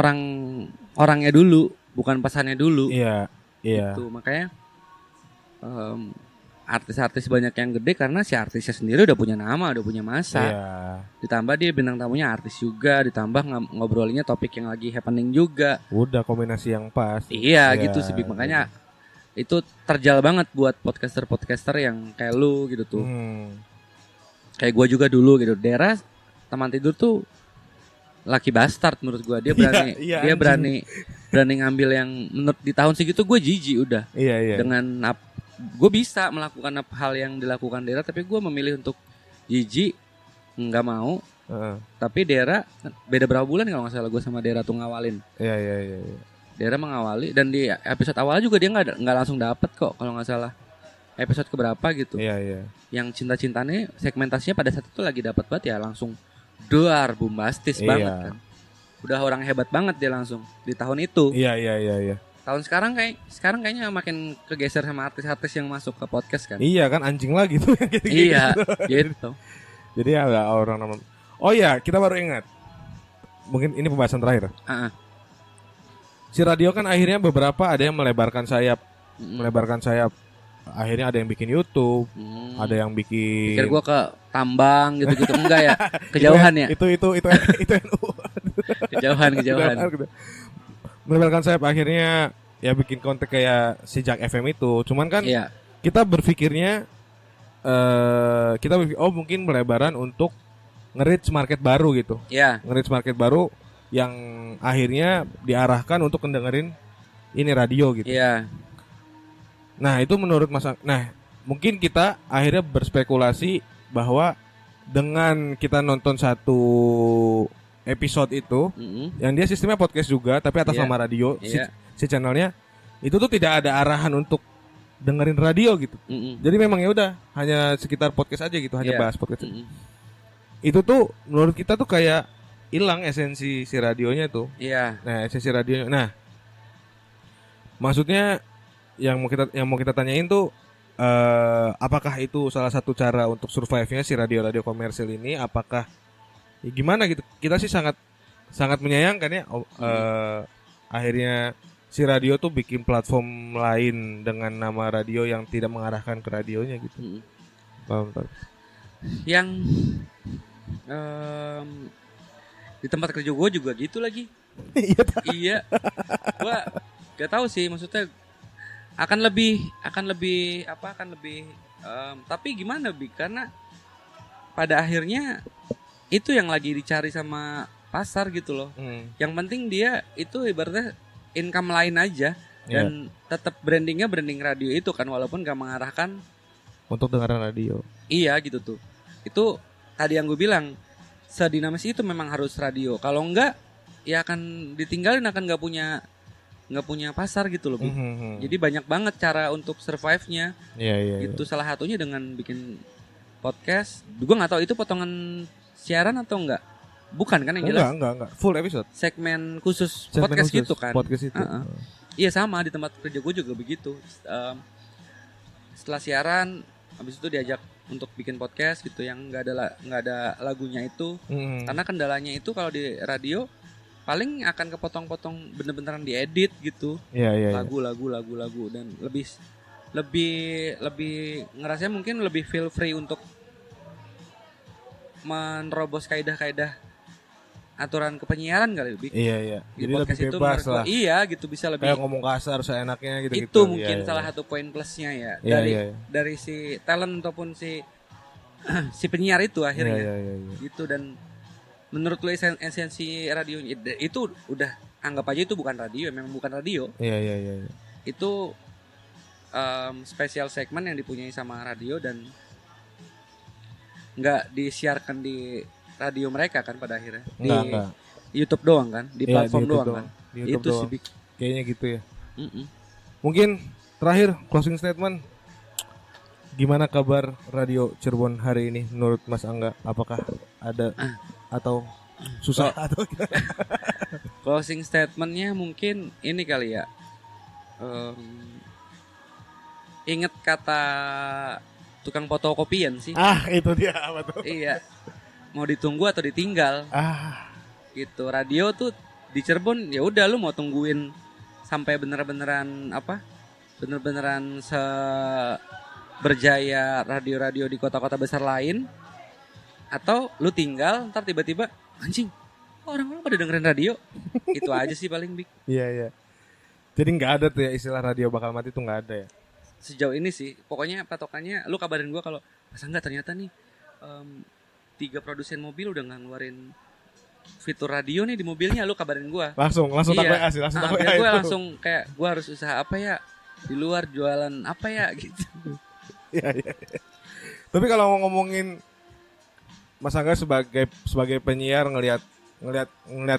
orangnya dulu, bukan pesannya dulu. Iya. Gitu. Makanya artis-artis banyak yang gede karena si artisnya sendiri udah punya nama, udah punya masa. Iya. Ditambah dia bintang tamunya artis juga, ditambah ngobrolinnya topik yang lagi happening juga. Udah kombinasi yang pas. Iya gitu sih, makanya itu terjal banget buat podcaster yang kayak lu gitu tuh. Kayak gue juga dulu gitu. Dera teman tidur tuh laki bastard menurut gue. Dia berani berani ngambil yang menurut di tahun segitu gue jijik udah. Iya. Dengan gue bisa melakukan hal yang dilakukan Dera, tapi gue memilih untuk jijik, nggak mau. Tapi Dera beda berapa bulan kalau nggak salah gue sama Dera tuh ngawalin. Iya. Dera mengawali dan di episode awal juga dia nggak langsung dapet kok kalau nggak salah episode keberapa gitu. Iya. Yang cinta-cintanya segmentasinya pada saat itu lagi dapat banget ya, langsung duar bombastis banget kan. Udah orang hebat banget dia langsung di tahun itu. Iya. Tahun sekarang kayaknya makin kegeser sama artis-artis yang masuk ke podcast kan. Iya kan, anjing lagi tuh yang iya gitu. Jadi ada orang namanya. Oh iya, kita baru ingat. Mungkin ini pembahasan terakhir. Si radio kan akhirnya beberapa ada yang melebarkan sayap. Akhirnya ada yang bikin YouTube, ada yang bikin. Pikir gua ke tambang gitu-gitu, enggak ya? Kejauhan ya? Itu NU. Kejauhan. Melebarkan sayap akhirnya ya bikin konten kayak si Jak FM itu. Cuman kan kita berpikirnya mungkin melebaran untuk nge-reach market baru gitu. Iya. Nge-reach market baru yang akhirnya diarahkan untuk mendengerin ini radio gitu. Iya. Nah, itu menurut Mas nah, mungkin kita akhirnya berspekulasi bahwa dengan kita nonton satu episode itu yang dia sistemnya podcast juga tapi atas nama radio si channelnya itu tuh tidak ada arahan untuk dengerin radio gitu. Jadi memang ya udah hanya sekitar podcast aja gitu, hanya bahas podcast. Itu tuh menurut kita tuh kayak hilang esensi si radionya tuh. Nah, esensi radionya. Nah, maksudnya yang mau kita tanyain tuh apakah itu salah satu cara untuk survive-nya si radio-radio komersil ini? Apakah ya gimana gitu? Kita sih sangat menyayangkan ya akhirnya si radio tuh bikin platform lain dengan nama radio yang tidak mengarahkan ke radionya gitu. Yang di tempat kerja gue juga gitu lagi. Iya. Gue gak tahu sih, maksudnya akan lebih tapi gimana Bi, karena pada akhirnya itu yang lagi dicari sama pasar gitu loh. Yang penting dia itu ibaratnya income lain aja dan tetap brandingnya branding radio itu kan, walaupun gak mengarahkan untuk dengaran radio. Iya gitu tuh. Itu tadi yang gue bilang, sedinamis itu memang harus radio. Kalau enggak ya akan ditinggalin, akan nggak punya pasar gitu loh. Jadi banyak banget cara untuk survive-nya. Itu salah satunya dengan bikin podcast. Gue nggak tahu itu potongan siaran atau enggak. Bukan kan yang jelas? Enggak. Full episode. Segmen khusus podcast khusus, gitu kan. Podcast itu. Iya sama, di tempat kerja gue juga begitu. Setelah siaran habis itu diajak untuk bikin podcast gitu yang nggak ada lagunya itu. Karena kendalanya itu kalau di radio paling akan kepotong-potong, bener-beneran diedit gitu. Lagu dan lebih ngerasanya mungkin lebih feel free untuk menerobos kaidah-kaidah aturan kepenyiaran kali lebih. Iya. Jadi lebih bebas lah. Iya gitu, bisa lebih kayak ngomong kasar seenaknya gitu. Itu mungkin salah satu poin plusnya ya. Dari si talent ataupun si penyiar itu akhirnya. Gitu. Dan menurut lo esensi radio itu udah anggap aja itu bukan radio, memang bukan radio. Iya. Itu spesial segmen yang dipunyai sama radio dan nggak disiarkan di radio mereka kan pada akhirnya. Enggak. YouTube doang kan, di platform doang kan. Itu sih kayaknya gitu ya. Mungkin terakhir closing statement. Gimana kabar radio Cirebon hari ini menurut Mas Angga? Apakah ada atau susah atau gimana? Closing statementnya mungkin ini kali ya. Ingat kata tukang fotokopian sih. Itu dia apa tuh? Iya. Mau ditunggu atau ditinggal. Gitu. Radio tuh di Cirebon ya udah lu mau tungguin sampai beneran berjaya radio-radio di kota-kota besar lain, atau lu tinggal ntar tiba-tiba anjing orang-orang pada dengerin radio. Itu aja sih paling big. Iya. Jadi nggak ada tuh ya istilah radio bakal mati tuh, nggak ada ya sejauh ini sih. Pokoknya patokannya lu kabarin gue kalau masa nggak ternyata nih 3 produsen mobil udah nggak ngeluarin fitur radio nih di mobilnya, lu kabarin gue langsung tak WA sih, langsung tak WA. Gue langsung kayak gue harus usaha apa ya di luar, jualan apa ya gitu. Iya. Tapi kalau mau ngomongin Mas Angga sebagai penyiar ngelihat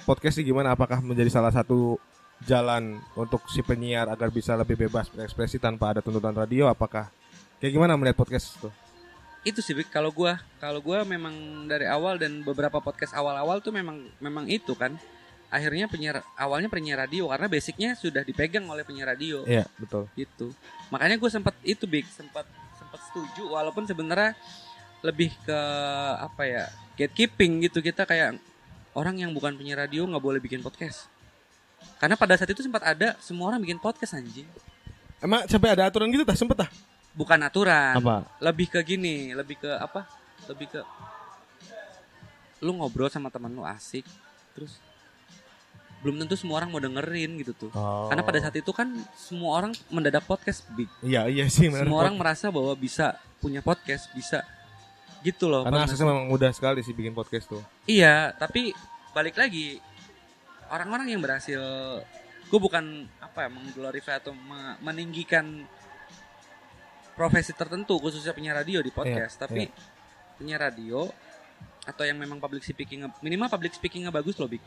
podcast sih gimana? Apakah menjadi salah satu jalan untuk si penyiar agar bisa lebih bebas berekspresi tanpa ada tuntutan radio? Apakah kayak gimana melihat podcast itu? Itu sih kalau gue memang dari awal dan beberapa podcast awal-awal tuh memang itu kan. Akhirnya awalnya penyiar radio karena basicnya sudah dipegang oleh penyiar radio. Iya, betul. Gitu. Makanya gue sempat setuju walaupun sebenarnya lebih ke gatekeeping gitu. Kita kayak orang yang bukan penyiar radio nggak boleh bikin podcast. Karena pada saat itu sempat ada semua orang bikin podcast anjing. Emang sampai ada aturan gitu sempet Bukan aturan. Apa? Lebih ke gini, lebih ke lu ngobrol sama teman lu asik, terus belum tentu semua orang mau dengerin gitu tuh. Karena pada saat itu kan semua orang mendadak podcast big. Iya sih. Semua orang merasa bahwa bisa punya podcast, bisa gitu loh. Karena aksesnya memang mudah sekali sih bikin podcast tuh. Iya, tapi balik lagi orang-orang yang berhasil, gue bukan mengglorify atau meninggikan profesi tertentu khususnya penyiar radio di podcast, Iya, tapi penyiar radio atau yang memang minimal public speakingnya bagus loh, Bik.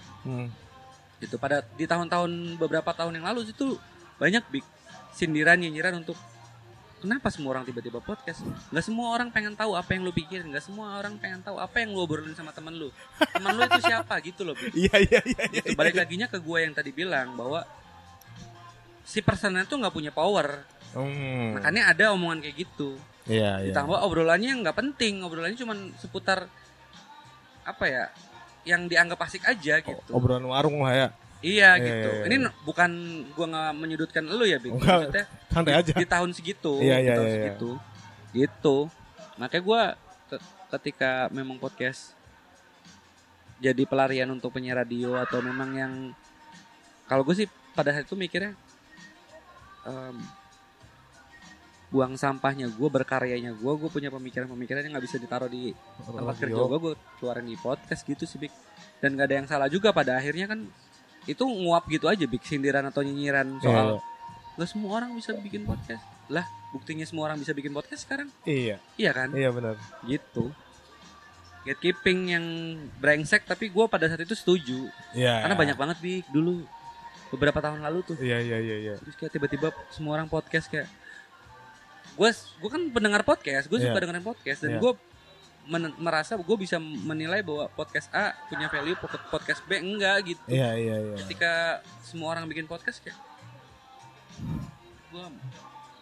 Gitu. Pada di tahun-tahun beberapa tahun yang lalu itu banyak, Bik, sindiran nyinyiran untuk kenapa semua orang tiba-tiba podcast. Nggak semua orang pengen tahu apa yang lu pikirin, nggak semua orang pengen tahu apa yang lu obrolin sama temen lu itu siapa gitu loh, Bik. Iya. Gitu. Balik laginya ke gue yang tadi bilang bahwa si personnya tuh nggak punya power. Makanya ada omongan kayak gitu. Iya. Ditambah obrolannya nggak penting, obrolannya cuma seputar apa ya, yang dianggap asik aja gitu. Obrolan warung lah ya. Iya gitu. Ini bukan gua nggak menyudutkan lu ya, Bik. Maksudnya santai aja. Di tahun segitu, Iya. segitu. Gitu. Makanya gua ketika memang podcast jadi pelarian untuk penyiar radio atau memang yang kalau gue sih pada saat itu mikirnya buang sampahnya gue, berkaryanya gue punya pemikiran-pemikiran yang nggak bisa ditaruh di tempat kerja gue keluarin di podcast gitu sih, Bik. Dan nggak ada yang salah juga pada akhirnya kan, itu nguap gitu aja, Bik, sindiran atau nyinyiran soal nggak semua orang bisa bikin podcast. Lah buktinya semua orang bisa bikin podcast sekarang. Iya kan? Iya benar. Gitu. Gatekeeping yang brengsek, tapi gue pada saat itu setuju. Karena banyak banget, Bik, dulu beberapa tahun lalu tuh. Iya. Terus kayak tiba-tiba semua orang podcast kayak gue kan pendengar podcast, gue suka dengerin podcast dan gue merasa gue bisa menilai bahwa podcast A punya value, podcast B enggak gitu. Iya. Ketika semua orang bikin podcast kayak gue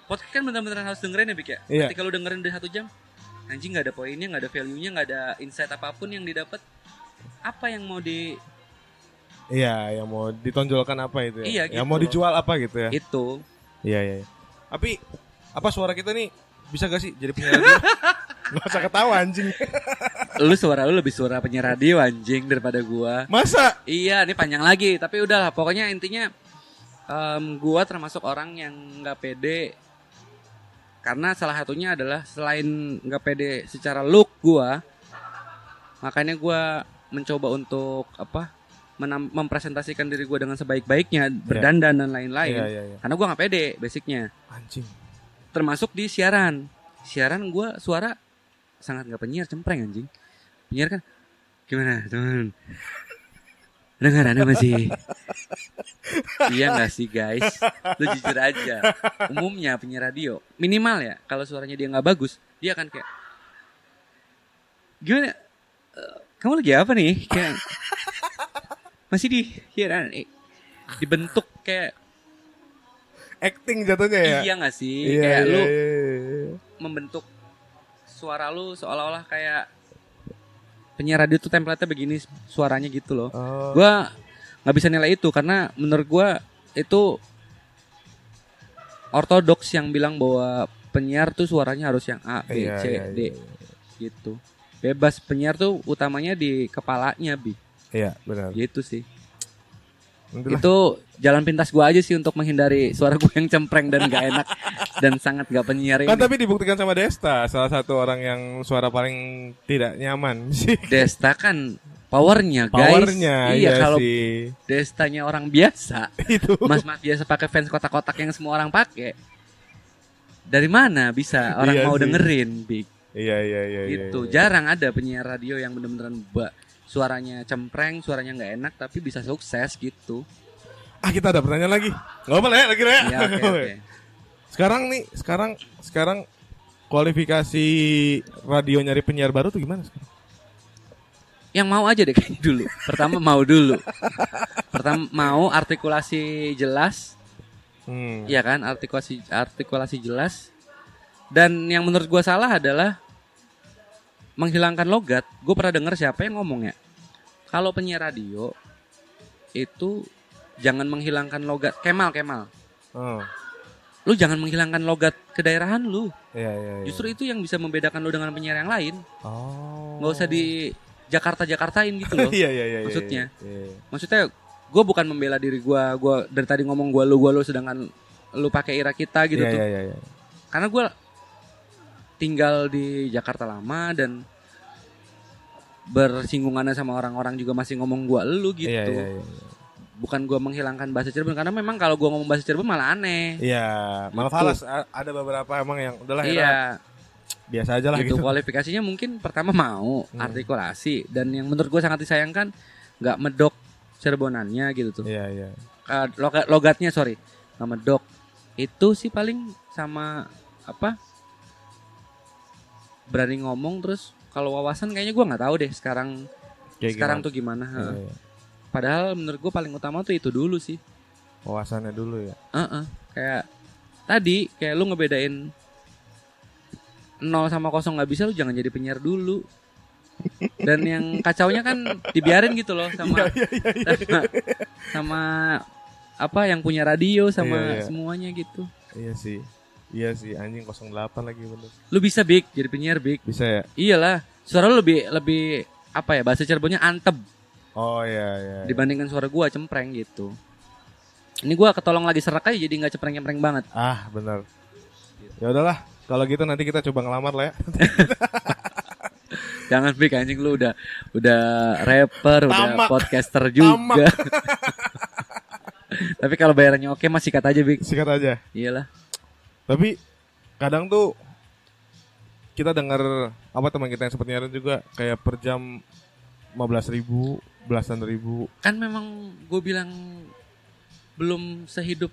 podcast kan benar-benar harus dengerin ya, Bik, ya. Ketika lu dengerin udah 1 jam, anjing nggak ada poinnya, nggak ada value-nya, nggak ada insight apapun yang didapat. Apa yang mau yang mau ditonjolkan apa itu ya? Iya, gitu. Yang mau dijual apa gitu ya? Itu. Iya. Tapi apa suara kita nih bisa gak sih jadi penyiar radio? Gak usah ketawa anjing. Suara lu lebih suara penyiar radio anjing daripada gua. Masa? Iya, ini panjang lagi. Tapi udahlah, pokoknya intinya gua termasuk orang yang nggak pede. Karena salah satunya adalah selain nggak pede secara look gua, makanya gua mencoba untuk mempresentasikan diri gua dengan sebaik-baiknya, berdandan dan lain-lain. Karena gua nggak pede basicnya. Anjing. Termasuk di siaran gue suara sangat nggak penyiar, cempreng anjing. Penyiar kan gimana teman, dengarannya masih iya nggak sih guys, lu jujur aja. Umumnya penyiar radio minimal ya, kalau suaranya dia nggak bagus dia akan kayak gimana, kamu lagi apa nih, kayak masih di siaran dibentuk kayak acting jatuhnya ya. Iya gak sih? Kayak lu membentuk suara lu seolah-olah kayak penyiar radio tuh template-nya begini suaranya gitu loh. Gua gak bisa nilai itu karena menurut gua itu ortodoks yang bilang bahwa penyiar tuh suaranya harus yang A, B, C, D gitu. Bebas, penyiar tuh utamanya di kepalanya, Bi. Iya, benar. Gitu sih. Itu jalan pintas gue aja sih untuk menghindari suara gue yang cempreng dan gak enak dan sangat gak penyiar ini. Kan tapi dibuktikan sama Desta, salah satu orang yang suara paling tidak nyaman sih. Desta kan powernya guys. Powernya, iya kalau sih. Destanya orang biasa, itu mas-mas biasa pakai fans kotak-kotak yang semua orang pakai. Dari mana bisa orang mau sih dengerin, Big? Iya. Gitu. Jarang ada penyiar radio yang bener-bener suaranya cempreng, suaranya nggak enak tapi bisa sukses gitu. Kita ada pertanyaan lagi. Nggak apa lah ya, lagi ya. Iya, okay. Sekarang kualifikasi radio nyari penyiar baru tuh gimana sekarang? Yang mau aja deh kayaknya dulu. Pertama mau artikulasi jelas. Iya kan, artikulasi jelas. Dan yang menurut gue salah adalah menghilangkan logat. Gue pernah dengar siapa yang ngomong ya, kalau penyiar radio itu jangan menghilangkan logat. Kemal lu jangan menghilangkan logat kedaerahan lu. Iya. Justru itu yang bisa membedakan lu dengan penyiar yang lain. Nggak usah di Jakarta-Jakartain gitu loh. Iya. Maksudnya gue bukan membela diri gue dari tadi ngomong gue lu sedangkan lu pakai ira kita gitu tuh. Iya. Karena gue tinggal di Jakarta lama dan bersinggungannya sama orang-orang juga masih ngomong gua lu gitu. Iya. bukan gue menghilangkan bahasa Cirebon, karena memang kalau gue ngomong bahasa Cirebon malah aneh. Iya, malah falas. Ada beberapa emang yang udahlah ya. Iya. Biasa aja lah Gitu. gitu. Kualifikasinya mungkin pertama mau artikulasi, dan yang menurut gue sangat disayangkan nggak medok Cirebonannya gitu tuh. Iya. Logatnya nggak medok. Itu sih paling sama apa? Berani ngomong, terus kalau wawasan kayaknya gue nggak tahu deh sekarang tuh gimana. Iya. Padahal menurut gue paling utama tuh itu dulu sih. Wawasannya dulu ya. Kayak tadi kayak lu ngebedain 0 sama 0 nggak bisa, lu jangan jadi penyiar dulu. Dan yang kacaunya kan dibiarin gitu loh sama sama apa yang punya radio sama semuanya gitu. Iya sih anjing 08 lagi bener. Lu bisa Bik jadi penyiar Bik. Bisa ya? Iyalah. Suara lu lebih apa ya, bahasa Cirebonnya anteb. Oh iya. Dibandingkan suara gua cempreng gitu. Ini gua ketolong lagi serak aja jadi enggak cempreng-cempreng banget. Bener. Ya udahlah, kalau gitu nanti kita coba ngelamar lah ya. Jangan Bik, anjing lu udah rapper, udah podcaster juga. Tapi kalau bayarannya oke mah sikat aja Bik. Sikat aja. Iyalah. Tapi kadang tuh kita dengar apa teman kita yang seperti nyiaran juga kayak per jam 15.000, belasan ribu. Kan memang gue bilang belum sehidup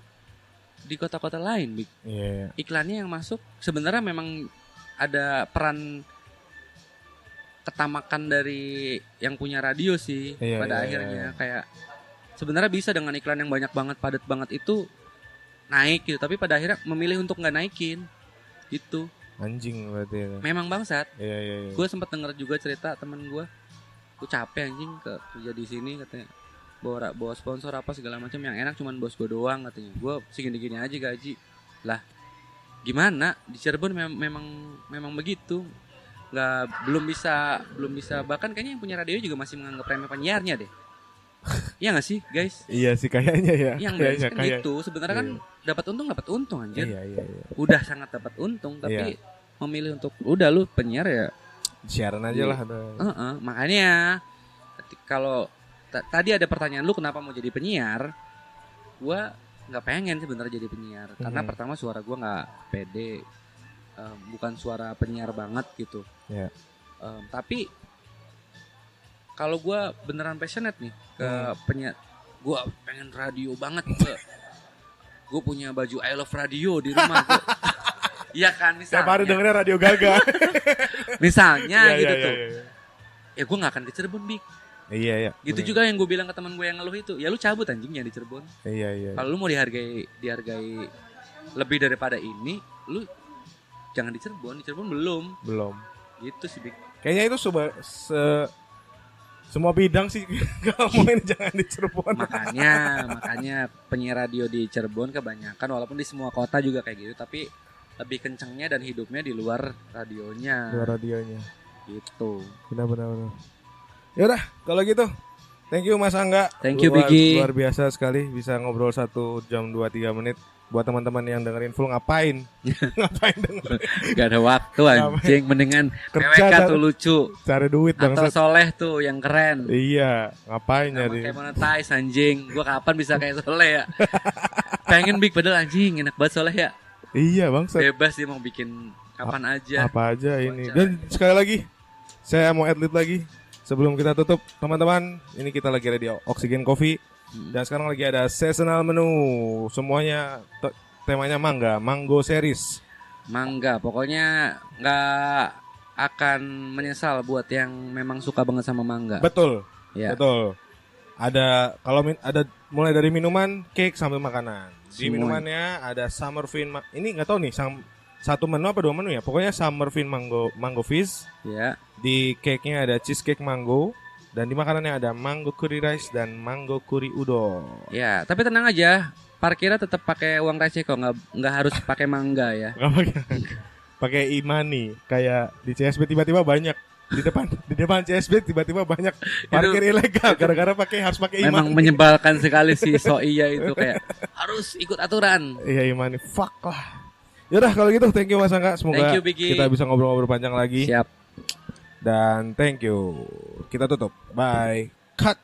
di kota-kota lain, Bik. Yeah. Iklannya yang masuk sebenarnya memang ada peran ketamakan dari yang punya radio sih pada akhirnya. Kayak sebenarnya bisa dengan iklan yang banyak banget, padat banget itu naik gitu, tapi pada akhirnya memilih untuk nggak naikin gitu. Anjing berarti ya. Memang bangsat. Iya. Gue sempat denger juga cerita temen gue capek anjing kerja di sini katanya, bawa sponsor apa segala macam, yang enak cuman bos gue doang katanya. Gue segini-gini aja gaji lah, gimana di Cirebon memang begitu. Belum bisa bahkan kayaknya yang punya radio juga masih menganggap remeh penyiarnya deh. Iya gak sih guys? Iya sih kayaknya ya. Yang guys kan gitu sebenarnya kan dapat untung anjir. Iya. Udah sangat dapat untung, tapi memilih untuk udah lu penyiar ya siaran aja lah. Makanya kalau tadi ada pertanyaan lu kenapa mau jadi penyiar, gua nggak pengen sebenarnya jadi penyiar karena pertama suara gua nggak pede, bukan suara penyiar banget gitu. Tapi kalau gue beneran passionate nih ke penyiar, gue pengen radio banget. Gue punya baju I Love Radio di rumah. Iya kan, misalnya. Tiap hari dengerin Radio Gaga. Misalnya gitu tuh. Ya gue gak akan ke Cirebon, Bik. Iya. Gitu juga yang gue bilang ke teman gue yang ngeluh itu. Ya lu cabut anjingnya di Cirebon. Iya. Kalau lu mau dihargai lebih daripada ini, lu jangan di Cirebon. Di Cirebon belum. Gitu sih, Bik. Kayaknya itu semua bidang sih kalau ngomongin jangan di Cirebon. Makanya penyiar radio di Cirebon kebanyakan, walaupun di semua kota juga kayak gitu, tapi lebih kencengnya dan hidupnya di luar radionya. Gitu. Benar. Ya udah, kalau gitu. Thank you Mas Angga. Thank you Bigi. Luar biasa sekali bisa ngobrol 1 jam 2-3 menit. Buat teman-teman yang dengerin full ngapain dengerin? Gak ada waktu anjing, mendingan PWK tuh lucu, cari duit atau Soleh tuh yang keren. Iya, ngapain nyari? Kayak monetize anjing. Gua kapan bisa kayak Soleh ya? Pengen Big, padahal anjing enak banget Soleh ya. Iya bangsa. Bebas dia mau bikin kapan aja. Apa aja ini. Dan sekali lagi saya mau adlib lagi sebelum kita tutup, teman-teman. Ini kita lagi di Oxygen Coffee. Dan sekarang lagi ada seasonal menu. Semuanya temanya mango series. Mangga, pokoknya nggak akan menyesal buat yang memang suka banget sama mangga. Betul. Ya. Betul. Ada ada mulai dari minuman, cake sampai makanan. Di minumannya ada Summer Fin. Ini nggak tahu nih satu menu apa 2 menu ya. Pokoknya Summer Fin mango fizz. Ya. Di cake-nya ada cheesecake mango. Dan di makanannya ada mango curry rice dan mango curry udon. Ya, tapi tenang aja, parkirnya tetap pakai uang receh kok, nggak harus pakai mangga ya. Pakai e-money, kayak di CSB tiba-tiba banyak di depan CSB tiba-tiba banyak parkir ilegal gara-gara harus pakai e-money. Memang menyebalkan sekali sih Soiya itu, kayak harus ikut aturan. Iya e-money, fuck lah. Yaudah kalau gitu thank you Mas Angga, semoga kita bisa ngobrol-ngobrol panjang lagi. Siap. Dan thank you. Kita tutup. Bye. Cut.